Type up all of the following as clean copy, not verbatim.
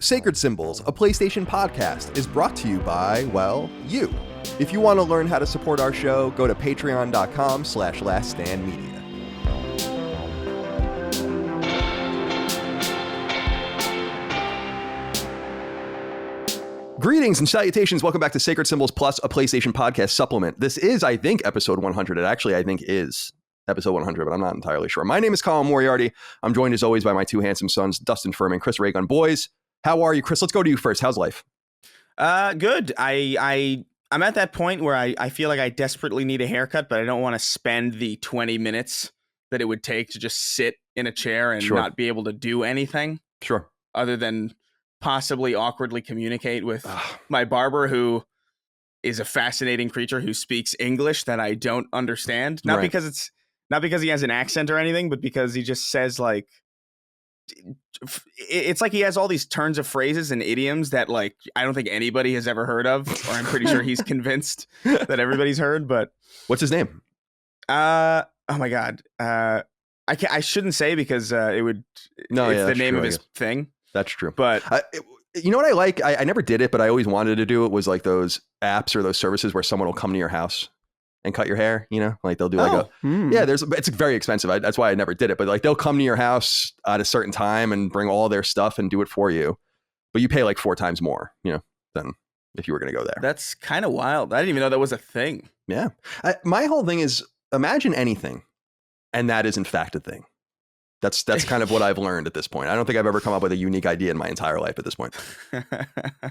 Sacred Symbols, a PlayStation podcast, is brought to you by, well, you. If you want to learn how to support our show, go to patreon.com/laststandmedia. Greetings and salutations. Welcome back to Sacred Symbols Plus, a PlayStation podcast supplement. This is, I think, episode 100. It actually, I think, is episode 100, but I'm not entirely sure. My name is Colin Moriarty. I'm joined, as always, by my two handsome sons, Dustin Furman, Chris Raygun. Boys, how are you? Chris, let's go to you first. How's life? Good. I'm at that point where I feel like I desperately need a haircut, but I don't want to spend the 20 minutes that it would take to just sit in a chair and not be able to do anything. Sure. Other than possibly awkwardly communicate with my barber, who is a fascinating creature who speaks English that I don't understand. Not because he has an accent or anything, but because he just says, like, it's like he has all these turns of phrases and idioms that, like, I don't think anybody has ever heard of, or I'm pretty sure he's convinced that everybody's heard. But what's his name? Oh my God. I shouldn't say because it's the name of his thing. That's true. But you know what I like? I never did it, but I always wanted to do it. Was like those apps or those services where someone will come to your house and cut your hair, you know, like they'll do it's very expensive. That's why I never did it. But like they'll come to your house at a certain time and bring all their stuff and do it for you. But you pay like 4 times more, you know, than if you were going to go there. That's kind of wild. I didn't even know that was a thing. Yeah. My whole thing is imagine anything. And that is in fact a thing. That's kind of what I've learned at this point. I don't think I've ever come up with a unique idea in my entire life at this point.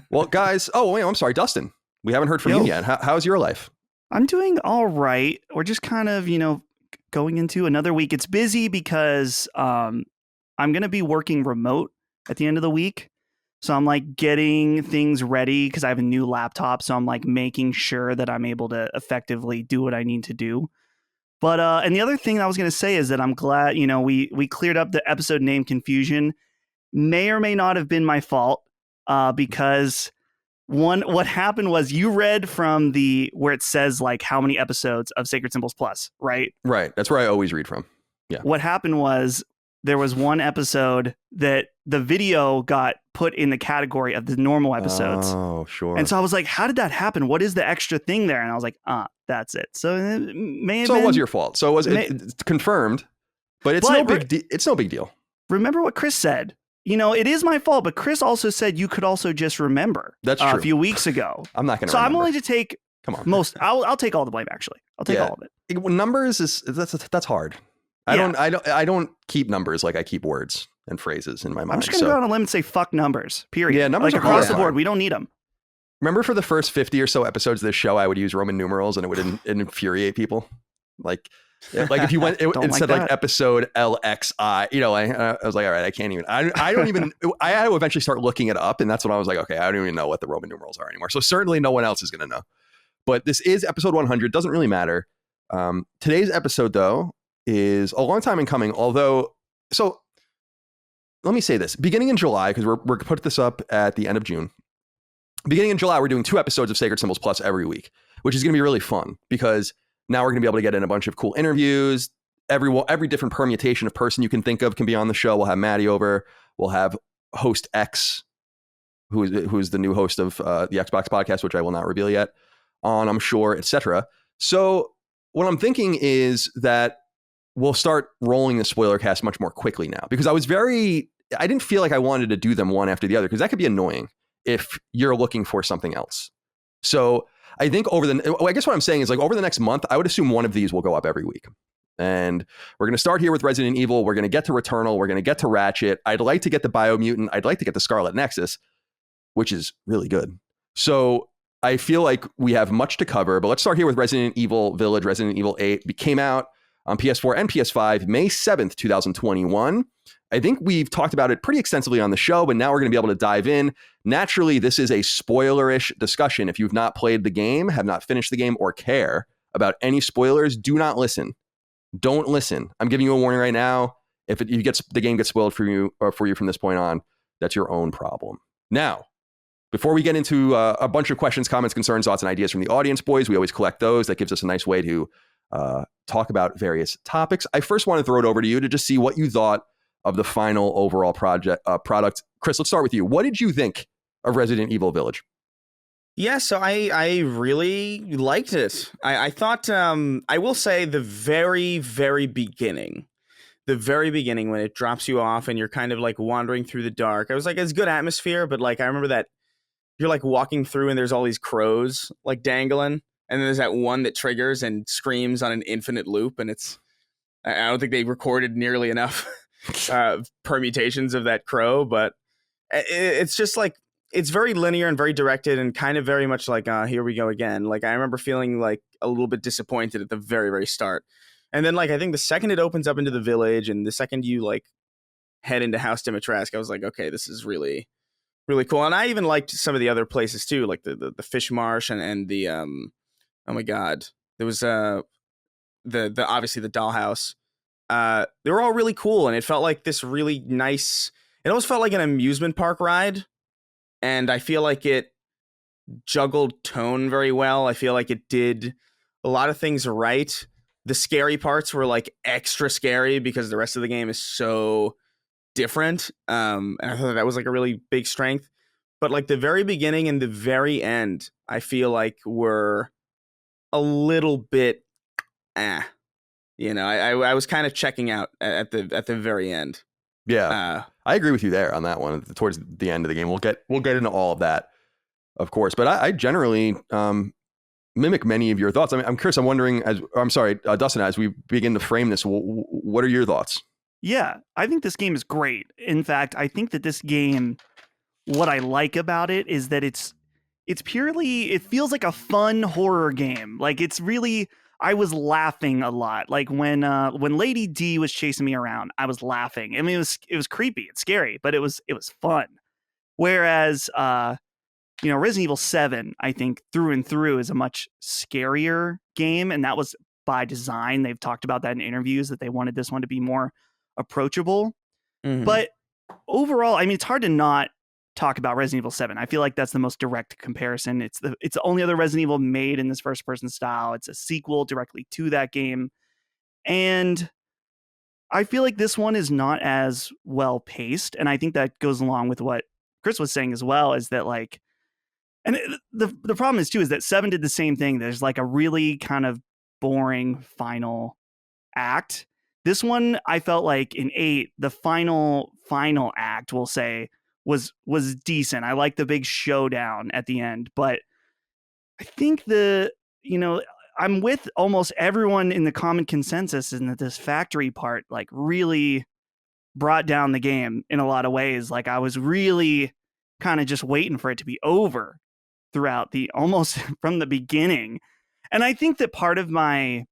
Well, guys. Oh, wait, I'm sorry, Dustin. We haven't heard from you yet. How's your life? I'm doing all right. We're just kind of, going into another week. It's busy because I'm going to be working remote at the end of the week. So I'm like getting things ready because I have a new laptop. So I'm like making sure that I'm able to effectively do what I need to do. But and the other thing I was going to say is that I'm glad, we cleared up the episode name confusion. May or may not have been my fault because what happened was you read from where it says like how many episodes of Sacred Symbols Plus, right? Right. That's where I always read from. Yeah. What happened was there was one episode that the video got put in the category of the normal episodes. Oh, sure. And so I was like, how did that happen? What is the extra thing there? And I was like, that's it. So it may have been. So it was your fault. So it's confirmed, but it's no big deal. Remember what Chris said. It is my fault, but Chris also said you could also just remember. That's true. A few weeks ago. I'm not going to. So remember. I'm willing to take. Come on. Most. I'll take all the blame. Actually, I'll take all of it. Numbers that's hard. I don't keep numbers like I keep words and phrases in my mind. I'm just going to go on a limb and say fuck numbers. Period. Yeah, numbers like are across the board. We don't need them. Remember for the first 50 or so episodes of this show, I would use Roman numerals and it would infuriate people. Like if you went, it said like episode LXI, I was like, all right, I can't even, I don't even, I had to eventually start looking it up. And that's when I was like, okay, I don't even know what the Roman numerals are anymore. So certainly no one else is going to know. But this is episode 100. Doesn't really matter. Today's episode, though, is a long time in coming. So let me say this. Beginning in July, because we're put this up at the end of June. Beginning in July, we're doing 2 episodes of Sacred Symbols Plus every week, which is going to be really fun because now we're going to be able to get in a bunch of cool interviews. Every different permutation of person you can think of can be on the show. We'll have Maddie over. We'll have host X, who is the new host of the Xbox podcast, which I will not reveal yet, on, I'm sure, etc. So what I'm thinking is that we'll start rolling the spoiler cast much more quickly now because I didn't feel like I wanted to do them one after the other because that could be annoying if you're looking for something else. So I think I guess what I'm saying is like over the next month, I would assume one of these will go up every week. And we're going to start here with Resident Evil. We're going to get to Returnal. We're going to get to Ratchet. I'd like to get the Biomutant. I'd like to get the Scarlet Nexus, which is really good. So I feel like we have much to cover, but let's start here with Resident Evil Village. Resident Evil 8 came out on PS4 and PS5, May 7th, 2021. I think we've talked about it pretty extensively on the show, but now we're going to be able to dive in. Naturally, this is a spoilerish discussion. If you've not played the game, have not finished the game, or care about any spoilers, do not listen. Don't listen. I'm giving you a warning right now. If the game gets spoiled for you from this point on, that's your own problem. Now, before we get into a bunch of questions, comments, concerns, thoughts, and ideas from the audience, boys, we always collect those. That gives us a nice way to talk about various topics. I first want to throw it over to you to just see what you thought of the final overall product. Chris, let's start with you. What did you think of Resident Evil Village? Yeah, so I really liked it. I thought, I will say the very, very beginning when it drops you off and you're kind of like wandering through the dark, I was like, it's good atmosphere, but like I remember that you're like walking through and there's all these crows like dangling, and then there's that one that triggers and screams on an infinite loop, and I don't think they recorded nearly enough permutations of that crow, but it's just like, it's very linear and very directed and kind of very much like, here we go again. Like I remember feeling like a little bit disappointed at the very, very start. And then like, I think the second it opens up into the village and the second you like head into House Dimitrescu, I was like, okay, this is really, really cool. And I even liked some of the other places too, like the fish marsh and the, oh my God, there was the obviously the dollhouse. They were all really cool. And it felt like this really nice, it almost felt like an amusement park ride. And I feel like it juggled tone very well. I feel like it did a lot of things right. The scary parts were like extra scary because the rest of the game is so different. And I thought that was like a really big strength. But like the very beginning and the very end, I feel like were a little bit, I was kind of checking out at the very end. Yeah, I agree with you there on that one. Towards the end of the game, we'll get into all of that, of course. But I generally mimic many of your thoughts. I mean, I'm curious. I'm wondering. Dustin, as we begin to frame this, what are your thoughts? Yeah, I think this game is great. In fact, I think that this game, what I like about it is that it's purely, it feels like a fun horror game. Like it's really, I was laughing a lot. Like when Lady D was chasing me around, I was laughing. I mean, it was creepy, it's scary, but it was fun. Whereas, Resident Evil 7, I think through and through is a much scarier game, and that was by design. They've talked about that in interviews that they wanted this one to be more approachable. Mm-hmm. But overall, I mean, it's hard to not talk about Resident Evil 7. I feel like that's the most direct comparison. It's the only other Resident Evil made in this first person style. It's a sequel directly to that game. And I feel like this one is not as well paced. And I think that goes along with what Chris was saying as well, is that like, and the problem is too, is that 7 did the same thing. There's like a really kind of boring final act. This one, I felt like in 8, the final act, we'll say, was decent. I like the big showdown at the end, but I think I'm with almost everyone in the common consensus in that this factory part like really brought down the game in a lot of ways. Like I was really kind of just waiting for it to be over throughout almost from the beginning. And I think that part of my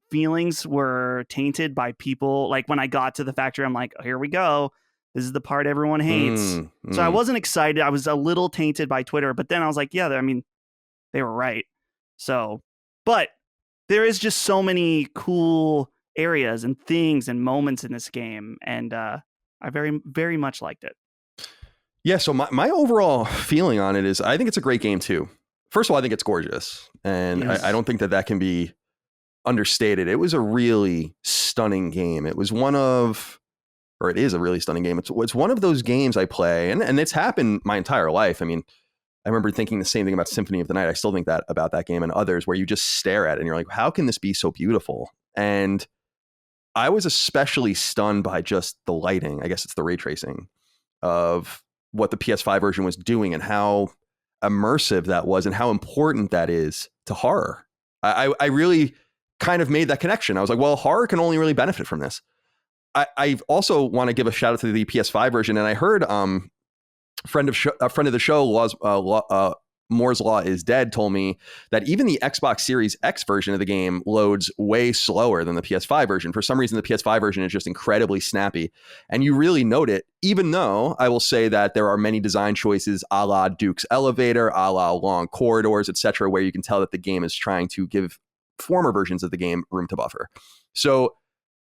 feelings were tainted by people. Like when I got to the factory, I'm like, oh, here we go. This is the part everyone hates. So I wasn't excited. I was a little tainted by Twitter, but then I was like, yeah, I mean, they were right. So, but there is just so many cool areas and things and moments in this game. And I very, very much liked it. Yeah. So my overall feeling on it is I think it's a great game too. First of all, I think it's gorgeous. And yes. I don't think that can be understated. It was a really stunning game. It was it is a really stunning game. It's one of those games I play, and it's happened my entire life. I mean, I remember thinking the same thing about Symphony of the Night. I still think that about that game and others, where you just stare at it and you're like, how can this be so beautiful? And I was especially stunned by just the lighting. I guess it's the ray tracing of what the PS5 version was doing and how immersive that was and how important that is to horror. I really kind of made that connection. I was like, well, horror can only really benefit from this. I also want to give a shout out to the PS5 version, and I heard a friend of the show, Moore's Law is Dead, told me that even the Xbox Series X version of the game loads way slower than the PS5 version. For some reason, the PS5 version is just incredibly snappy, and you really note it. Even though I will say that there are many design choices, a la Duke's Elevator, a la Long Corridors, etc., where you can tell that the game is trying to give former versions of the game room to buffer. So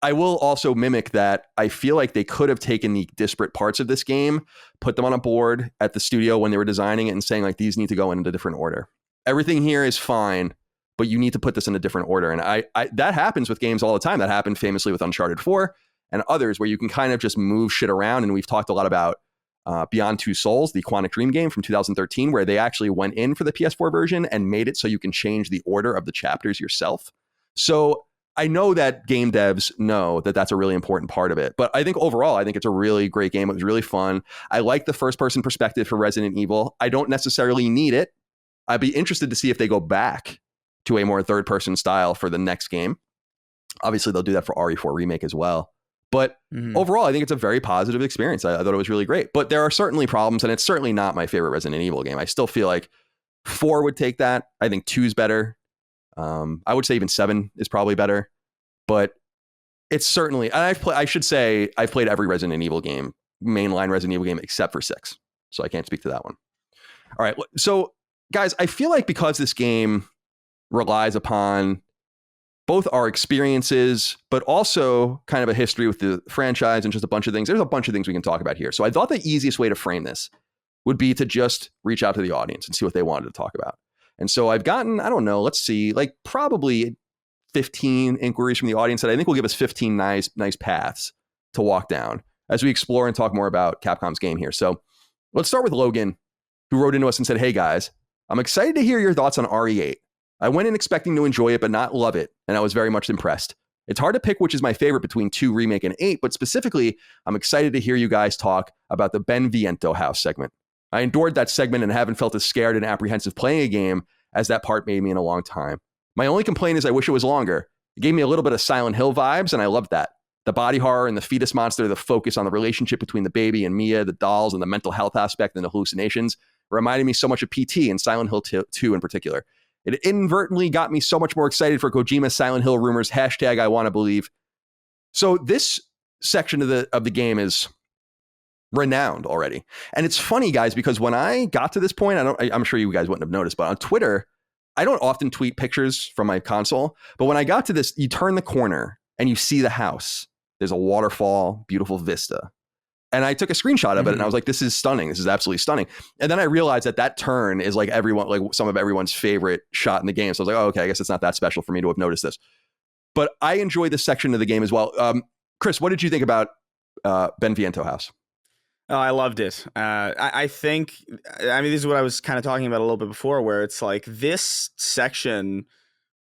I will also mimic that. I feel like they could have taken the disparate parts of this game, put them on a board at the studio when they were designing it and saying like, these need to go in a different order. Everything here is fine, but you need to put this in a different order. And I that happens with games all the time. That happened famously with Uncharted 4. and others where you can kind of just move shit around. And we've talked a lot about Beyond Two Souls, the Quantic Dream game from 2013, where they actually went in for the PS4 version and made it so you can change the order of the chapters yourself. So I know that game devs know that that's a really important part of it. But I think overall, I think it's a really great game. It was really fun. I like the first-person perspective for Resident Evil. I don't necessarily need it. I'd be interested to see if they go back to a more third-person style for the next game. Obviously, they'll do that for RE4 Remake as well. But overall, I think it's a very positive experience. I thought it was really great. But there are certainly problems, and it's certainly not my favorite Resident Evil game. I still feel like 4 would take that. I think 2's better. I would say even 7 is probably better. But it's certainly... And I should say I've played every Resident Evil game, mainline Resident Evil game, except for 6. So I can't speak to that one. All right. So, guys, I feel like because this game relies upon both our experiences, but also kind of a history with the franchise and just a bunch of things. There's a bunch of things we can talk about here. So I thought the easiest way to frame this would be to just reach out to the audience and see what they wanted to talk about. And so I've gotten, I don't know, let's see, like probably 15 inquiries from the audience that I think will give us 15 nice paths to walk down as we explore and talk more about Capcom's game here. So let's start with Logan, who wrote into us and said, "Hey guys, I'm excited to hear your thoughts on RE8. I went in expecting to enjoy it, but not love it, and I was very much impressed. It's hard to pick which is my favorite between 2 Remake and 8, but specifically, I'm excited to hear you guys talk about the Beneviento House segment. I endured that segment and haven't felt as scared and apprehensive playing a game as that part made me in a long time. My only complaint is I wish it was longer. It gave me a little bit of Silent Hill vibes, and I loved that. The body horror and the fetus monster, the focus on the relationship between the baby and Mia, the dolls, and the mental health aspect and the hallucinations reminded me so much of PT and Silent Hill 2 in particular. It inadvertently got me so much more excited for Kojima's Silent Hill rumors, hashtag I want to believe." So this section of the game is renowned already. And it's funny, guys, because when I got to this point, I'm sure you guys wouldn't have noticed, but on Twitter, I don't often tweet pictures from my console. But when I got to this, you turn the corner and you see the house. There's a waterfall, beautiful vista. And I took a screenshot of it and I was like, this is stunning. This is absolutely stunning. And then I realized that turn is like some of everyone's favorite shot in the game. So I was like, oh, okay, I guess it's not that special for me to have noticed this. But I enjoy this section of the game as well. Chris, what did you think about Beneviento House? Oh, I loved it. I think, this is what I was kind of talking about a little bit before, where it's like this section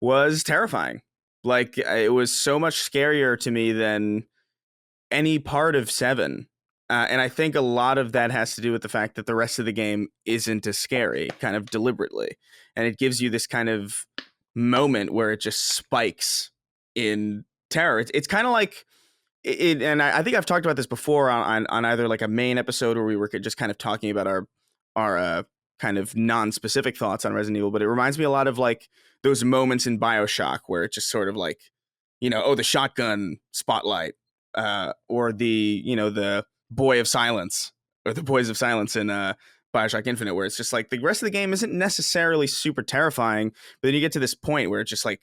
was terrifying. Like, it was so much scarier to me than any part of 7. And I think a lot of that has to do with the fact that the rest of the game isn't as scary, kind of deliberately. And it gives you this kind of moment where it just spikes in terror. It's kind of like it, and I think I've talked about this before on either like a main episode where we were just kind of talking about our kind of non-specific thoughts on Resident Evil. But it reminds me a lot of like those moments in BioShock where it just sort of like, the shotgun spotlight, or the Boy of Silence, or the Boys of Silence in BioShock Infinite, where it's just like the rest of the game isn't necessarily super terrifying, but then you get to this point where it just like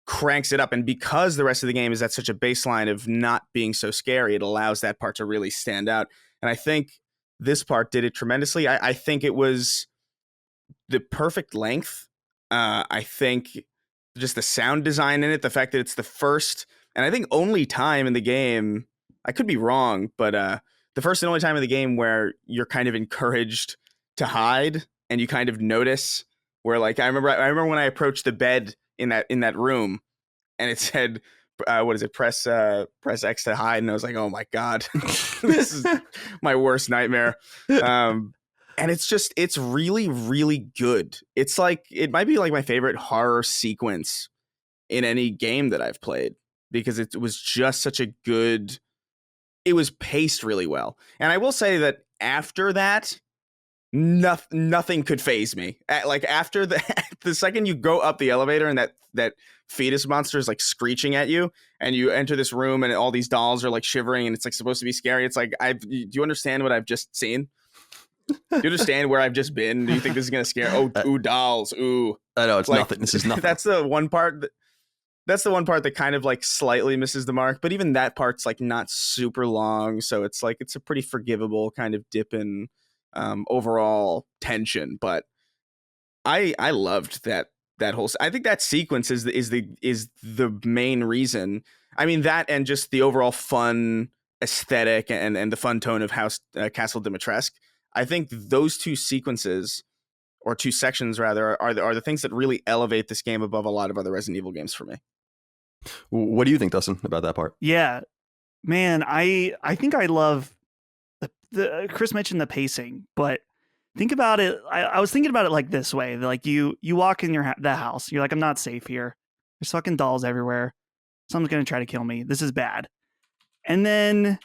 cranks it up. And because the rest of the game is at such a baseline of not being so scary, it allows that part to really stand out. And I think this part did it tremendously. I think it was the perfect length. I think just the sound design in it, the fact that it's the first and I think only time in the game, I could be wrong, but the first and only time in the game where you're kind of encouraged to hide and you kind of notice where, like, I remember when I approached the bed in that room and it said, what is it? Press X to hide. And I was like, oh my God, this is my worst nightmare. And it's really, really good. It's like, it might be like my favorite horror sequence in any game that I've played, because it was just such a good, it was paced really well. And I will say that after that, nothing could faze me. Like, after the second you go up the elevator and that fetus monster is like screeching at you, and you enter this room and all these dolls are like shivering and it's like supposed to be scary. It's like, do you understand what I've just seen? Do you understand where I've just been? Do you think this is gonna scare? Ooh, dolls. Ooh, I know it's like, nothing. This is nothing. That's the one part that kind of like slightly misses the mark. But even that part's like not super long, so it's like it's a pretty forgivable kind of dip in overall tension. But I loved that whole. I think that sequence is the main reason. I mean, that and just the overall fun aesthetic and the fun tone of House Castle Dimitrescu. I think those two sequences, or two sections rather, are the things that really elevate this game above a lot of other Resident Evil games for me. What do you think, Dustin, about that part? Yeah, man, I think I love the Chris mentioned the pacing, but think about it. I was thinking about it like this way: like you walk in the house, you're like, I'm not safe here. There's fucking dolls everywhere. Someone's gonna try to kill me. This is bad. And then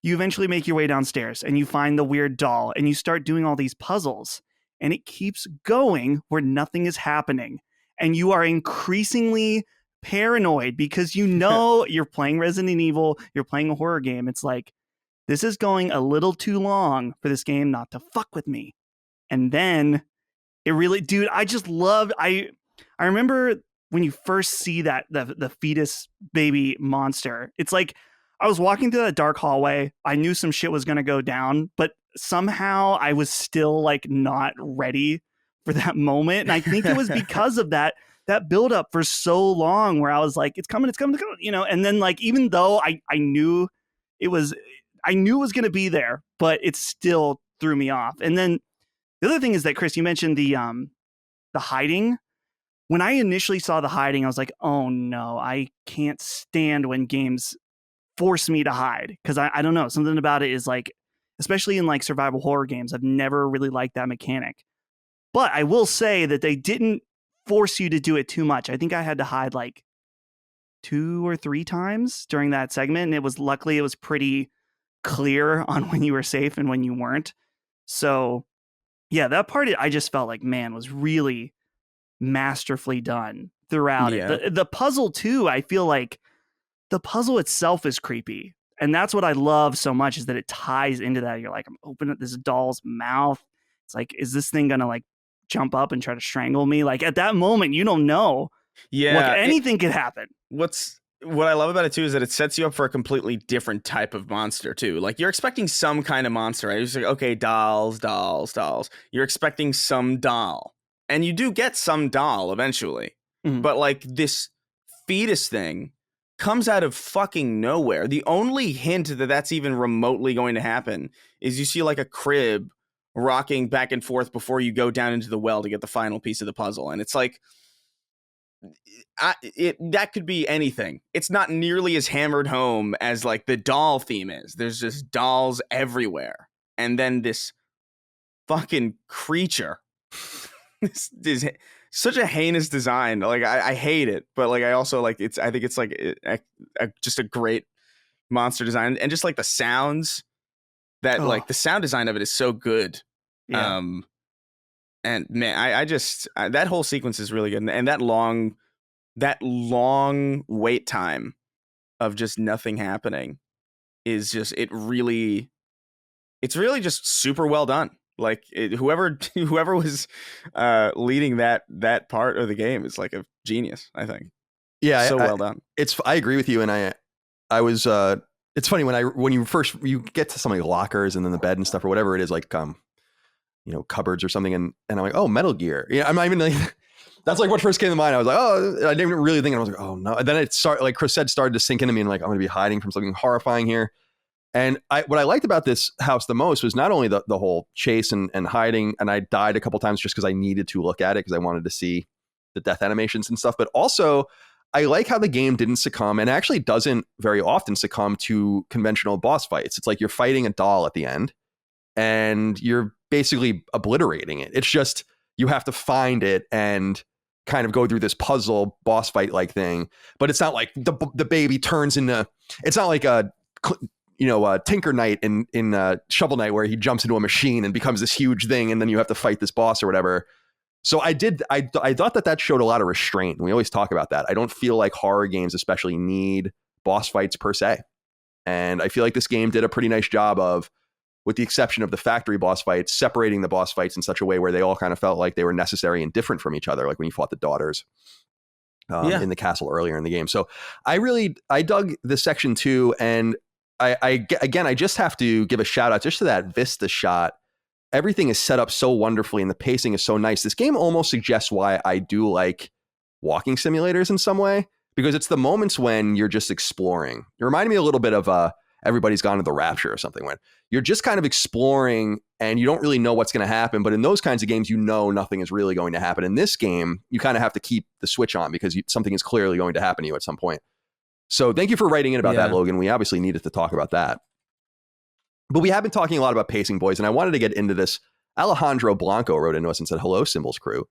you eventually make your way downstairs and you find the weird doll and you start doing all these puzzles, and it keeps going where nothing is happening, and you are increasingly paranoid because you know you're playing Resident Evil, you're playing a horror game. It's like, this is going a little too long for this game not to fuck with me. And then it really, dude, I just loved, I remember when you first see that the fetus baby monster, it's like I was walking through that dark hallway. I knew some shit was going to go down, but somehow I was still like not ready for that moment. And I think it was because of that build up for so long where I was like, it's coming, you know? And then like, even though I knew it was going to be there, but it still threw me off. And then the other thing is that, Chris, you mentioned the hiding. When I initially saw the hiding, I was like, oh no, I can't stand when games force me to hide. Cause I don't know, something about it is like, especially in like survival horror games, I've never really liked that mechanic. But I will say that they didn't force you to do it too much. I think I had to hide like 2 or 3 times during that segment. And luckily it was pretty clear on when you were safe and when you weren't. So yeah, that part I just felt like, man, was really masterfully done throughout it. The puzzle too, I feel like the puzzle itself is creepy. And that's what I love so much, is that it ties into that. You're like, I'm opening this doll's mouth. It's like, is this thing going to like jump up and try to strangle me? Like at that moment, you don't know. Yeah. Anything could happen. What I love about it too is that it sets you up for a completely different type of monster too. Like you're expecting some kind of monster, right? You're just like, okay, dolls. You're expecting some doll, and you do get some doll eventually. Mm-hmm. But like this fetus thing comes out of fucking nowhere. The only hint that that's even remotely going to happen is you see like a crib rocking back and forth before you go down into the well to get the final piece of the puzzle. And it's like, that could be anything. It's not nearly as hammered home as like the doll theme is. There's just dolls everywhere, and then this fucking creature. this is such a heinous design. Like I hate it, but like I also like it's. I think it's like just a great monster design, and just like the sounds that like the sound design of it is so good. Yeah. And man, I just that whole sequence is really good, and that long wait time of just nothing happening is just it's really just super well done. Like whoever was leading that part of the game is like a genius, I think. Yeah, well done. I agree with you, and I was it's funny when you get to some of the lockers and then the bed and stuff or whatever it is, like cupboards or something, and I'm like, oh, Metal Gear. Yeah, I'm not even like that's like what first came to mind. I was like, oh, I didn't really think. And I was like, oh no. And then it started, like Chris said, started to sink into me, and like, I'm going to be hiding from something horrifying here. And what I liked about this house the most was not only the whole chase and hiding, and I died a couple times just because I needed to look at it because I wanted to see the death animations and stuff, but also I like how the game didn't succumb, and actually doesn't very often succumb to conventional boss fights. It's like you're fighting a doll at the end, and you're basically obliterating it. It's just you have to find it and kind of go through this puzzle boss fight like thing, but it's not like the baby turns into. It's not like a Tinker Knight in Shovel Knight where he jumps into a machine and becomes this huge thing, and then you have to fight this boss or whatever. So I thought that showed a lot of restraint, and we always talk about that. I don't feel like horror games especially need boss fights per se, and I feel like this game did a pretty nice job of, with the exception of the factory boss fights, separating the boss fights in such a way where they all kind of felt like they were necessary and different from each other, like when you fought the daughters in the castle earlier in the game. So I dug this section too, and I just have to give a shout out just to that Vista shot. Everything is set up so wonderfully, and the pacing is so nice. This game almost suggests why I do like walking simulators in some way, because it's the moments when you're just exploring. It reminded me a little bit of Everybody's Gone to the Rapture or something, when you're just kind of exploring and you don't really know what's going to happen. But in those kinds of games, nothing is really going to happen. In this game, you kind of have to keep the switch on because something is clearly going to happen to you at some point. So thank you for writing in about that, Logan. We obviously needed to talk about that. But we have been talking a lot about pacing, boys, and I wanted to get into this. Alejandro Blanco wrote into us and said, "Hello, Symbols crew.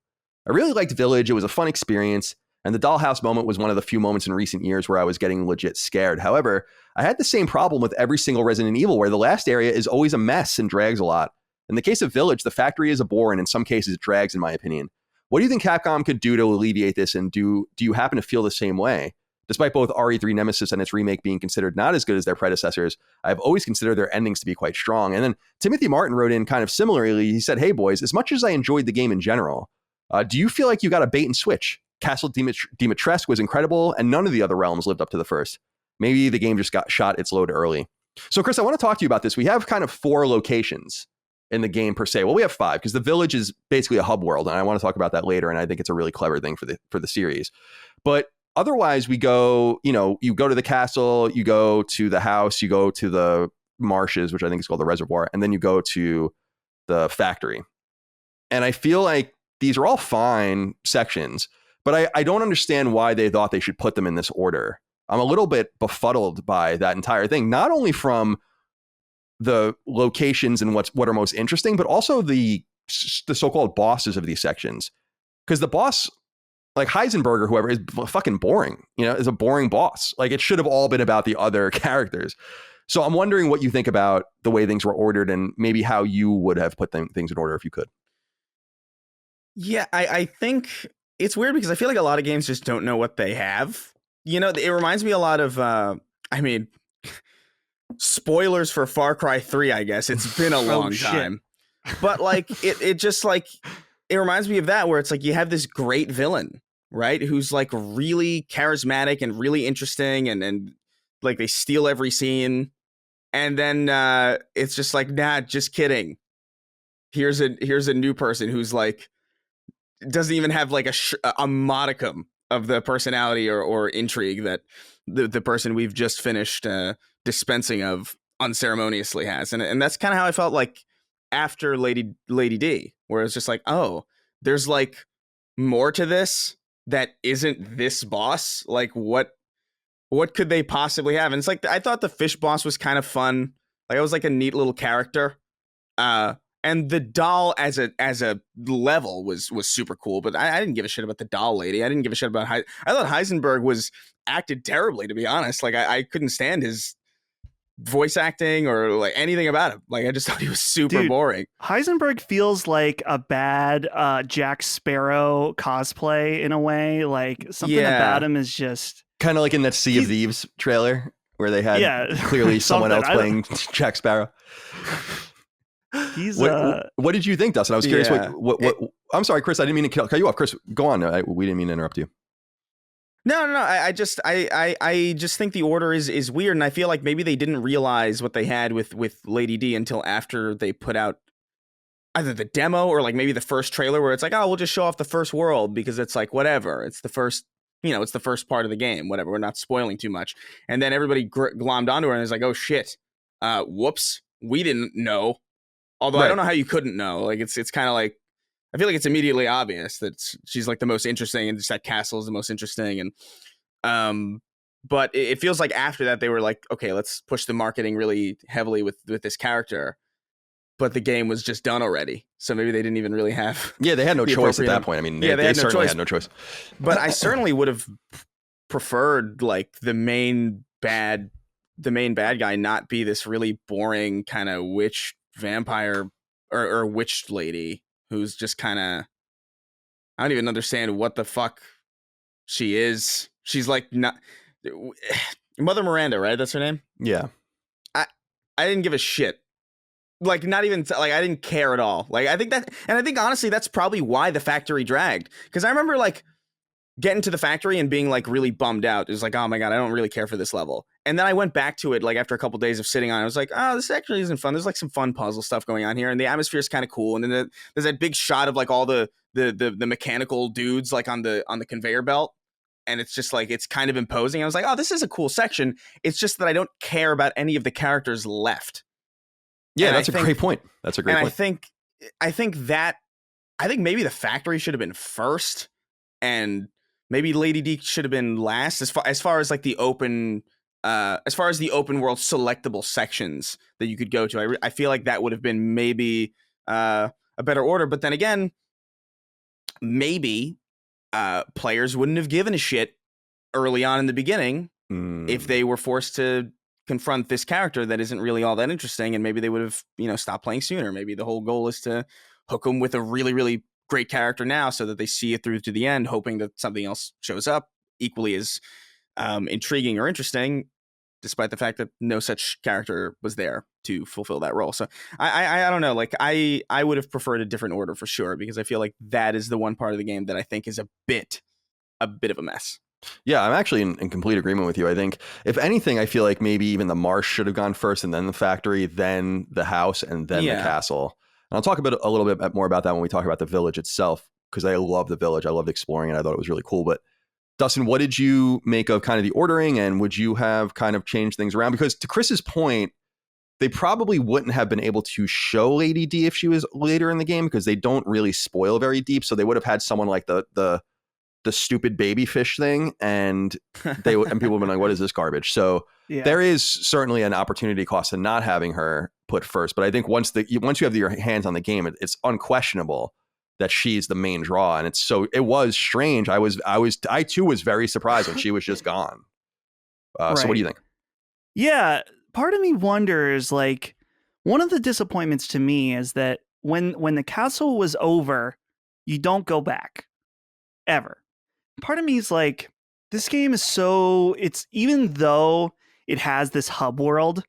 I really liked Village. It was a fun experience, and the dollhouse moment was one of the few moments in recent years where I was getting legit scared. However, I had the same problem with every single Resident Evil, where the last area is always a mess and drags a lot. In the case of Village, the factory is a bore, and in some cases it drags, in my opinion. What do you think Capcom could do to alleviate this, and do you happen to feel the same way? Despite both RE3 Nemesis and its remake being considered not as good as their predecessors, I've always considered their endings to be quite strong." And then Timothy Martin wrote in kind of similarly. He said, "Hey boys, as much as I enjoyed the game in general, do you feel like you got a bait and switch? Castle Dimitrescu was incredible, and none of the other realms lived up to the first. Maybe the game just got shot its load early." So Chris, I want to talk to you about this. We have kind of 4 locations in the game per se. Well, we have 5 because the village is basically a hub world, and I want to talk about that later. And I think it's a really clever thing for the series. But otherwise, we go, you go to the castle, you go to the house, you go to the marshes, which I think is called the reservoir, and then you go to the factory. And I feel like these are all fine sections, but I don't understand why they thought they should put them in this order. I'm a little bit befuddled by that entire thing, not only from the locations and what are most interesting, but also the so-called bosses of these sections. Because the boss, like Heisenberg or whoever, is fucking boring, is a boring boss. Like, it should have all been about the other characters. So I'm wondering what you think about the way things were ordered and maybe how you would have put things in order if you could. Yeah, I think it's weird because I feel like a lot of games just don't know what they have. It reminds me a lot of, spoilers for Far Cry 3, I guess. It's been a long time. But like, it just like, it reminds me of that, where it's like you have this great villain, right? Who's like really charismatic and really interesting, and like they steal every scene. And then it's just like, nah, just kidding. Here's a new person who's like, doesn't even have like a modicum of the personality or intrigue that the person we've just finished dispensing of unceremoniously has. And that's kind of how I felt like after Lady D, where it's just like, oh, there's like more to this that isn't this boss. Like, what could they possibly have? And it's like, I thought the fish boss was kind of fun. Like, it was like a neat little character. And the doll as a level was super cool, but I didn't give a shit about the doll lady. I didn't give a shit about I thought Heisenberg was acted terribly, to be honest. Like, I couldn't stand his voice acting or like anything about him. Like, I just thought he was super boring. Heisenberg feels like a bad Jack Sparrow cosplay in a way. Like, something about him is just kind of like in that Sea of Thieves trailer where they had clearly someone else playing Jack Sparrow. He's what did you think, Dustin? I was curious. What I'm sorry, Chris. I didn't mean to cut you off. Chris, go on. We didn't mean to interrupt you. No. I just think the order is weird, and I feel like maybe they didn't realize what they had with Lady D until after they put out either the demo or like maybe the first trailer, where it's like, oh, we'll just show off the first world because it's like whatever. It's the first. It's the first part of the game. Whatever. We're not spoiling too much. And then everybody glommed onto her and is like, oh shit. Whoops. We didn't know. Although I don't know how you couldn't know. Like, it's kind of like, I feel like it's immediately obvious that she's like the most interesting, and just that castle is the most interesting. And but it feels like after that they were like, okay, let's push the marketing really heavily with this character. But the game was just done already, so maybe they didn't even really have. Yeah, they had no choice at that point. I mean, they certainly had no choice. But I certainly would have preferred like the main bad guy not be this really boring kind of witch vampire or witch lady who's just kind of, I don't even understand what the fuck she is. She's like not Mother Miranda, right? That's her name. Yeah. I didn't give a shit. Like, not even like, I didn't care at all. Like, I think honestly that's probably why the factory dragged, because I remember like getting to the factory and being like really bummed out. It was like, oh my god, I don't really care for this level. And then I went back to it like after a couple days of sitting on it. I was like, oh, this actually isn't fun. There's like some fun puzzle stuff going on here, and the atmosphere is kind of cool. And then there's that big shot of like all the mechanical dudes like on the conveyor belt, and it's just like it's kind of imposing. I was like, oh, this is a cool section. It's just that I don't care about any of the characters left. Yeah, that's a great point. That's a great point. I think maybe the factory should have been first, and maybe Lady D should have been last as far as like the open world selectable sections that you could go to. I feel like that would have been maybe a better order. But then again, maybe players wouldn't have given a shit early on in the beginning if they were forced to confront this character that isn't really all that interesting, and maybe they would have, stopped playing sooner. Maybe the whole goal is to hook them with a really, really great character now so that they see it through to the end, hoping that something else shows up equally as intriguing or interesting, despite the fact that no such character was there to fulfill that role. So I don't know, like I would have preferred a different order for sure, because I feel like that is the one part of the game that I think is a bit of a mess. Yeah, I'm actually in complete agreement with you. I think, if anything, I feel like maybe even the marsh should have gone first, and then the factory, then the house, and then the castle. And I'll talk a little bit more about that when we talk about the village itself, because I love the village. I loved exploring it. I thought it was really cool. But Dustin, what did you make of kind of the ordering, and would you have kind of changed things around? Because to Chris's point, they probably wouldn't have been able to show Lady D if she was later in the game, because they don't really spoil very deep. So they would have had someone like the stupid baby fish thing, and people would have been like, what is this garbage? So there is certainly an opportunity cost to not having her put first. But I think once you have your hands on the game, it's unquestionable that she's the main draw. And it was strange. I too was very surprised when she was just gone. Right. So what do you think? Yeah. Part of me wonders, like, one of the disappointments to me is that when the castle was over, you don't go back ever. Part of me is like, this game is it's, even though it has this hub world,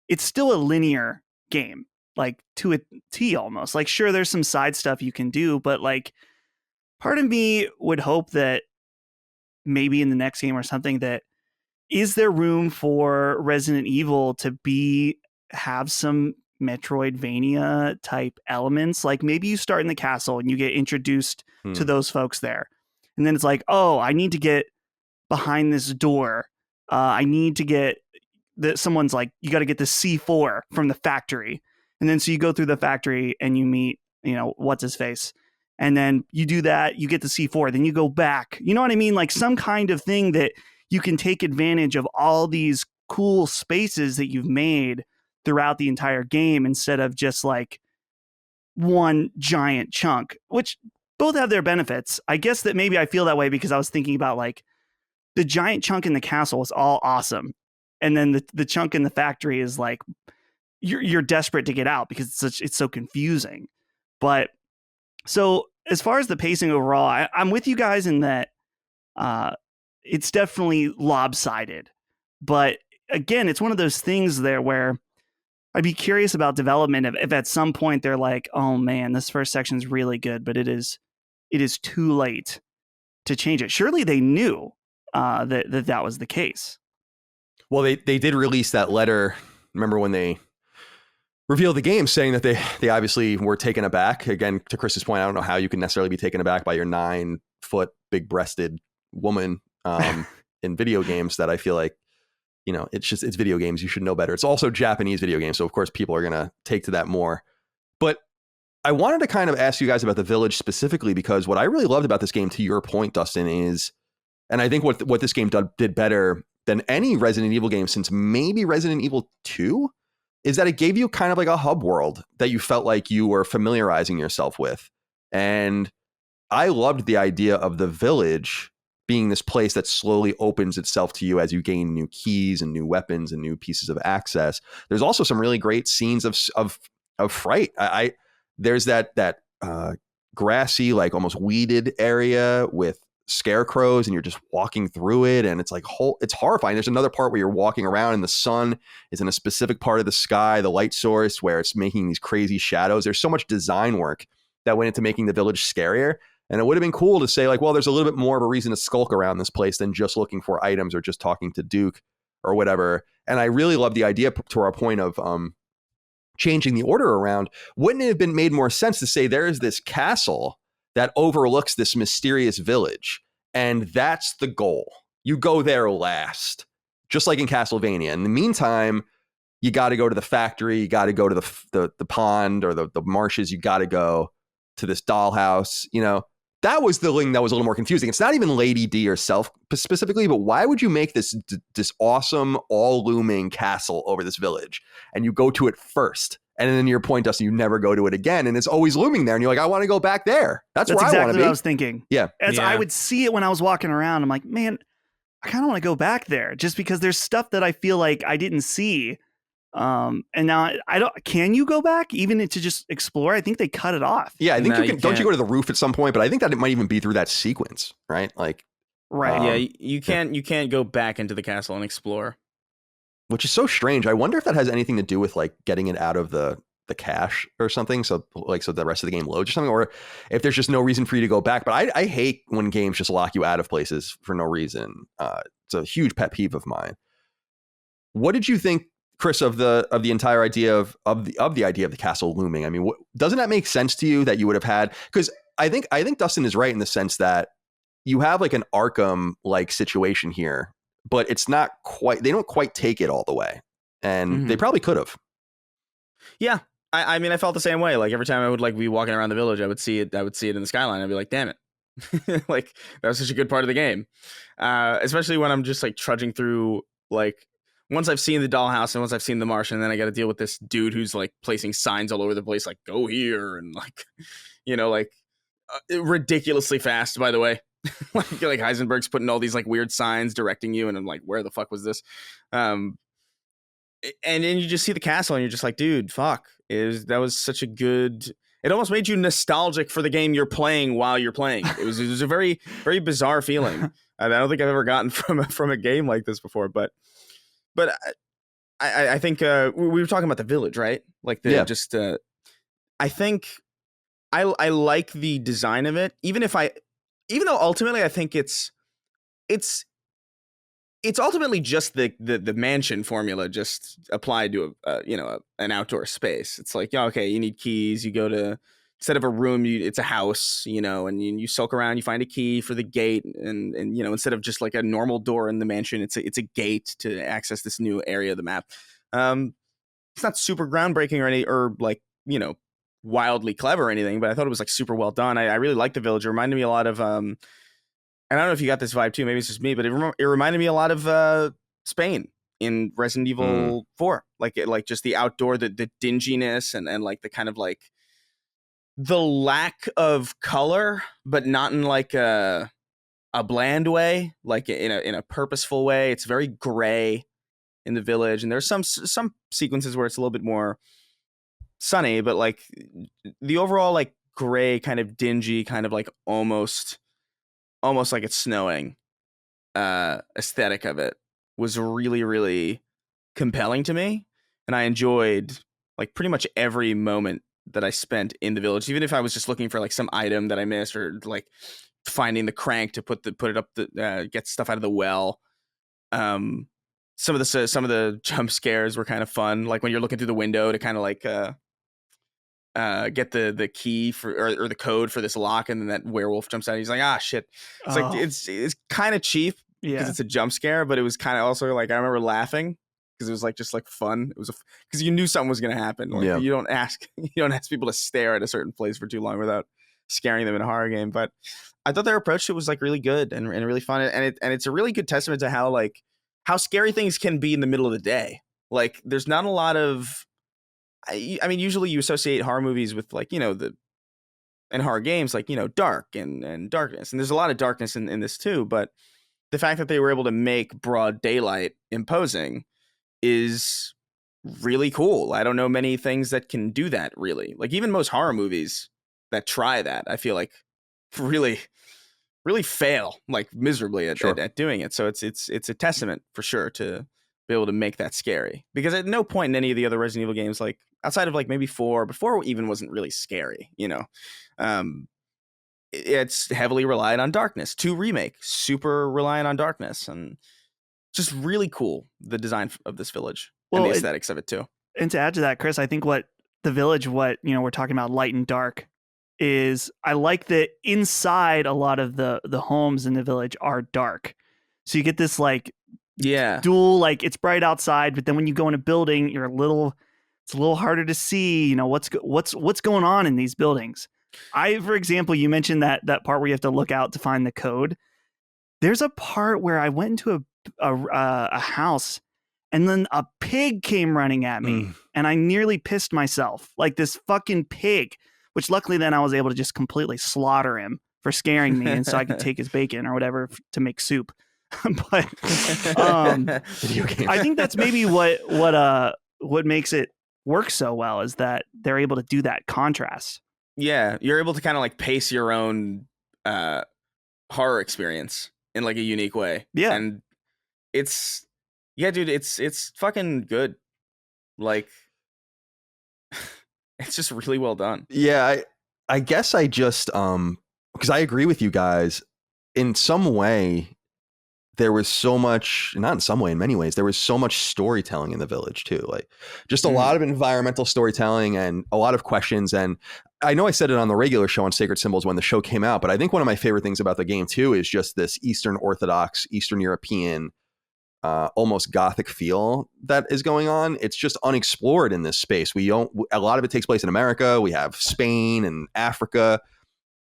it's still a linear game, like to a T almost. Like, sure, there's some side stuff you can do, but like, part of me would hope that maybe in the next game or something, that is there room for Resident Evil to have some Metroidvania type elements? Like, maybe you start in the castle and you get introduced to those folks there. And then it's like, oh, I need to get behind this door. I need to get someone's like, you got to get the C4 from the factory. And then so you go through the factory and you meet, what's his face. And then you do that, you get the C4, then you go back. You know what I mean? Like some kind of thing that you can take advantage of all these cool spaces that you've made throughout the entire game, instead of just like one giant chunk, which both have their benefits. I guess that maybe I feel that way because I was thinking about like the giant chunk in the castle is all awesome. And then the chunk in the factory is like, you're desperate to get out because it's so confusing. But so as far as the pacing overall, I'm with you guys in that it's definitely lopsided. But again, it's one of those things there where I'd be curious about development if at some point they're like, oh man, this first section is really good, but it is too late to change it. Surely they knew that was the case. Well, they did release that letter. Remember when they revealed the game, saying that they obviously were taken aback. Again, to Chris's point, I don't know how you can necessarily be taken aback by your 9-foot big-breasted woman in video games. That I feel like, it's video games. You should know better. It's also Japanese video games, so of course people are going to take to that more. But I wanted to kind of ask you guys about the village specifically, because what I really loved about this game, to your point, Dustin, is, and I think what this game did better than any Resident Evil game since maybe Resident Evil 2, is that it gave you kind of like a hub world that you felt like you were familiarizing yourself with. And I loved the idea of the village being this place that slowly opens itself to you as you gain new keys and new weapons and new pieces of access. There's also some really great scenes of fright. There's that grassy, like almost weeded area with scarecrows, and you're just walking through it, and it's like it's horrifying. There's another part where you're walking around and the sun is in a specific part of the sky, the light source, where it's making these crazy shadows. There's so much design work that went into making the village scarier. And it would have been cool to say like, well, there's a little bit more of a reason to skulk around this place than just looking for items or just talking to Duke or whatever. And I really love the idea, to our point of changing the order around. Wouldn't it have been made more sense to say there is this castle that overlooks this mysterious village, And that's the goal. You go there last, just like in Castlevania. In the meantime, you got to go to the factory. You got to go to the pond or the marshes. You got to go to this dollhouse. That was the thing that was a little more confusing. It's not even Lady D herself specifically, but why would you make this awesome, all-looming castle over this village? And you go to it first. And then your point, Dustin, you never go to it again. And it's always looming there. And you're like, I want to go back there. That's where exactly I want to be. What I was thinking. Yeah. I would see it when I was walking around. I'm like, man, I kind of want to go back there just because there's stuff that I feel like I didn't see. And now I don't. Can you go back even to just explore? I think they cut it off. Yeah, I think you can. Don't you go to the roof at some point? But I think that it might even be through that sequence, right? Like, right. Yeah, you can't. You can't go back into the castle and explore, which is so strange. I wonder if that has anything to do with like getting it out of the cache or something. So the rest of the game loads or something, or if there's just no reason for you to go back. But I hate when games just lock you out of places for no reason. It's a huge pet peeve of mine. What did you think, Chris, of the entire idea of the idea of the castle looming? I mean, doesn't that make sense to you that you would have had? Because I think Dustin is right in the sense that you have like an Arkham like situation here, but it's not quite. They don't quite take it all the way, and they probably could have. Yeah, I mean, I felt the same way. Like every time I would like be walking around the village, I would see it in the skyline. I'd be like, damn it. Like that was such a good part of the game. Especially when I'm just like trudging through, like once I've seen the dollhouse and once I've seen the marsh, and then I got to deal with this dude who's like placing signs all over the place, like go here. And like, ridiculously fast, by the way. like Heisenberg's putting all these like weird signs directing you. And I'm like, where the fuck was this? And then you just see the castle and you're just like, dude, fuck. That was such a good. It almost made you nostalgic for the game you're playing while you're playing. It was a very, very bizarre feeling. I don't think I've ever gotten from a game like this before. But I think we were talking about the village, right? Like I think I like the design of it, even though ultimately I think it's ultimately just the mansion formula just applied to an outdoor space. It's like, yeah, okay, you need keys. You go to, instead of a room, it's a house, and you sulk around, you find a key for the gate. And instead of just like a normal door in the mansion, it's a gate to access this new area of the map. It's not super groundbreaking or wildly clever or anything, but I thought it was like super well done. I really liked the village. It reminded me a lot of, and I don't know if you got this vibe too, maybe it's just me, but it reminded me a lot of Spain in Resident Evil 4, like just the outdoor, the dinginess and like the kind of like the lack of color, but not in like a bland way, like in a purposeful way. It's very gray in the village, and there's some sequences where it's a little bit more sunny, but like the overall like gray kind of dingy kind of like almost like it's snowing aesthetic of it was really, really compelling to me. And I enjoyed like pretty much every moment that I spent in the village, even if I was just looking for like some item that I missed or like finding the crank to put it up, get stuff out of the well. Some of the jump scares were kind of fun. Like when you're looking through the window to kind of like get the key for or the code for this lock, and then that werewolf jumps out. He's like, ah, shit. It's like it's kind of cheap because it's a jump scare, but it was kind of also like I remember laughing because it was like just like fun. It was because you knew something was gonna happen. Like, you don't ask people to stare at a certain place for too long without scaring them in a horror game. But I thought their approach to it was like really good and really fun, and it's a really good testament to how scary things can be in the middle of the day. Like there's not a lot of. I mean, usually you associate horror movies with like, and horror games, like, dark and darkness. And there's a lot of darkness in this too. But the fact that they were able to make broad daylight imposing is really cool. I don't know many things that can do that, really. Like even most horror movies that try that, I feel like really, really fail like miserably at doing it. So it's a testament for sure to be able to make that scary, because at no point in any of the other Resident Evil games, like outside of like maybe 4, but 4 even wasn't really scary, it's heavily relied on darkness. 2 remake, super reliant on darkness, and just really cool, the design of this village and the aesthetics of it too. And to add to that, Chris, I think what the village, we're talking about light and dark, is I like that inside a lot of the homes in the village are dark. So you get this like dual, like it's bright outside, but then when you go in a building, it's a little harder to see, you know, what's going on in these buildings. For example, you mentioned that part where you have to look out to find the code. There's a part where I went into a house and then a pig came running at me and I nearly pissed myself. Like this fucking pig, which luckily then I was able to just completely slaughter him for scaring me. And so I could take his bacon or whatever to make soup. But I think that's maybe what makes it work so well is that they're able to do that contrast. Yeah, you're able to kind of like pace your own horror experience in like a unique way. Yeah. And it's fucking good. Like it's just really well done. Yeah, I guess I just because I agree with you guys in some way. There was so much, not in some way, in many ways, there was so much storytelling in the village too. Like just a lot of environmental storytelling and a lot of questions. And I know I said it on the regular show on Sacred Symbols when the show came out, but I think one of my favorite things about the game too is just this Eastern Orthodox, Eastern European, almost Gothic feel that is going on. It's just unexplored in this space. A lot of it takes place in America. We have Spain and Africa.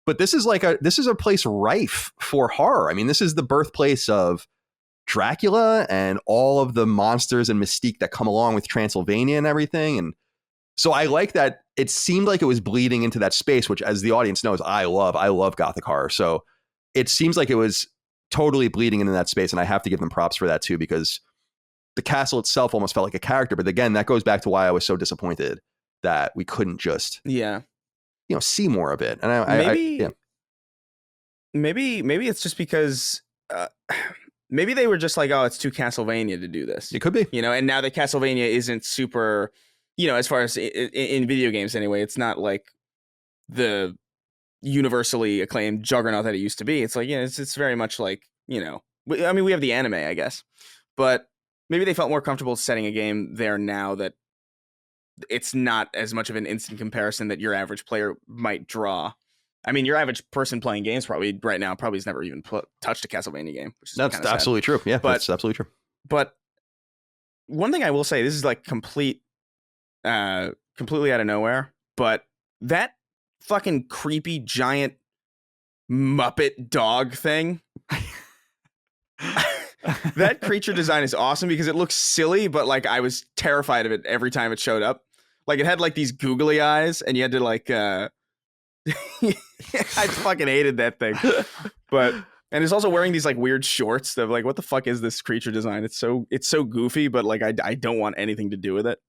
But this is a place rife for horror. I mean, this is the birthplace of Dracula and all of the monsters and mystique that come along with Transylvania and everything. And so I like that it seemed like it was bleeding into that space, which, as the audience knows, I love Gothic horror. So it seems like it was totally bleeding into that space. And I have to give them props for that too, because the castle itself almost felt like a character. But again, that goes back to why I was so disappointed that we couldn't just see more of it. And maybe it's just because maybe they were just like, oh, it's too Castlevania to do this. It could be, and now that Castlevania isn't super, as far as in video games anyway, it's not like the universally acclaimed juggernaut that it used to be. It's like, it's very much like, we have the anime, I guess, but maybe they felt more comfortable setting a game there now that it's not as much of an instant comparison that your average player might draw. I mean, your average person playing games probably right now has never even touched a Castlevania game. Which is that's absolutely true. Yeah, that's absolutely true. But one thing I will say, this is like completely out of nowhere, but that fucking creepy giant Muppet dog thing. That creature design is awesome because it looks silly, but like I was terrified of it every time it showed up. Like it had like these googly eyes, and you had to like I fucking hated that thing. And it's also wearing these like weird shorts that like, what the fuck is this creature design? It's so goofy, but like I don't want anything to do with it.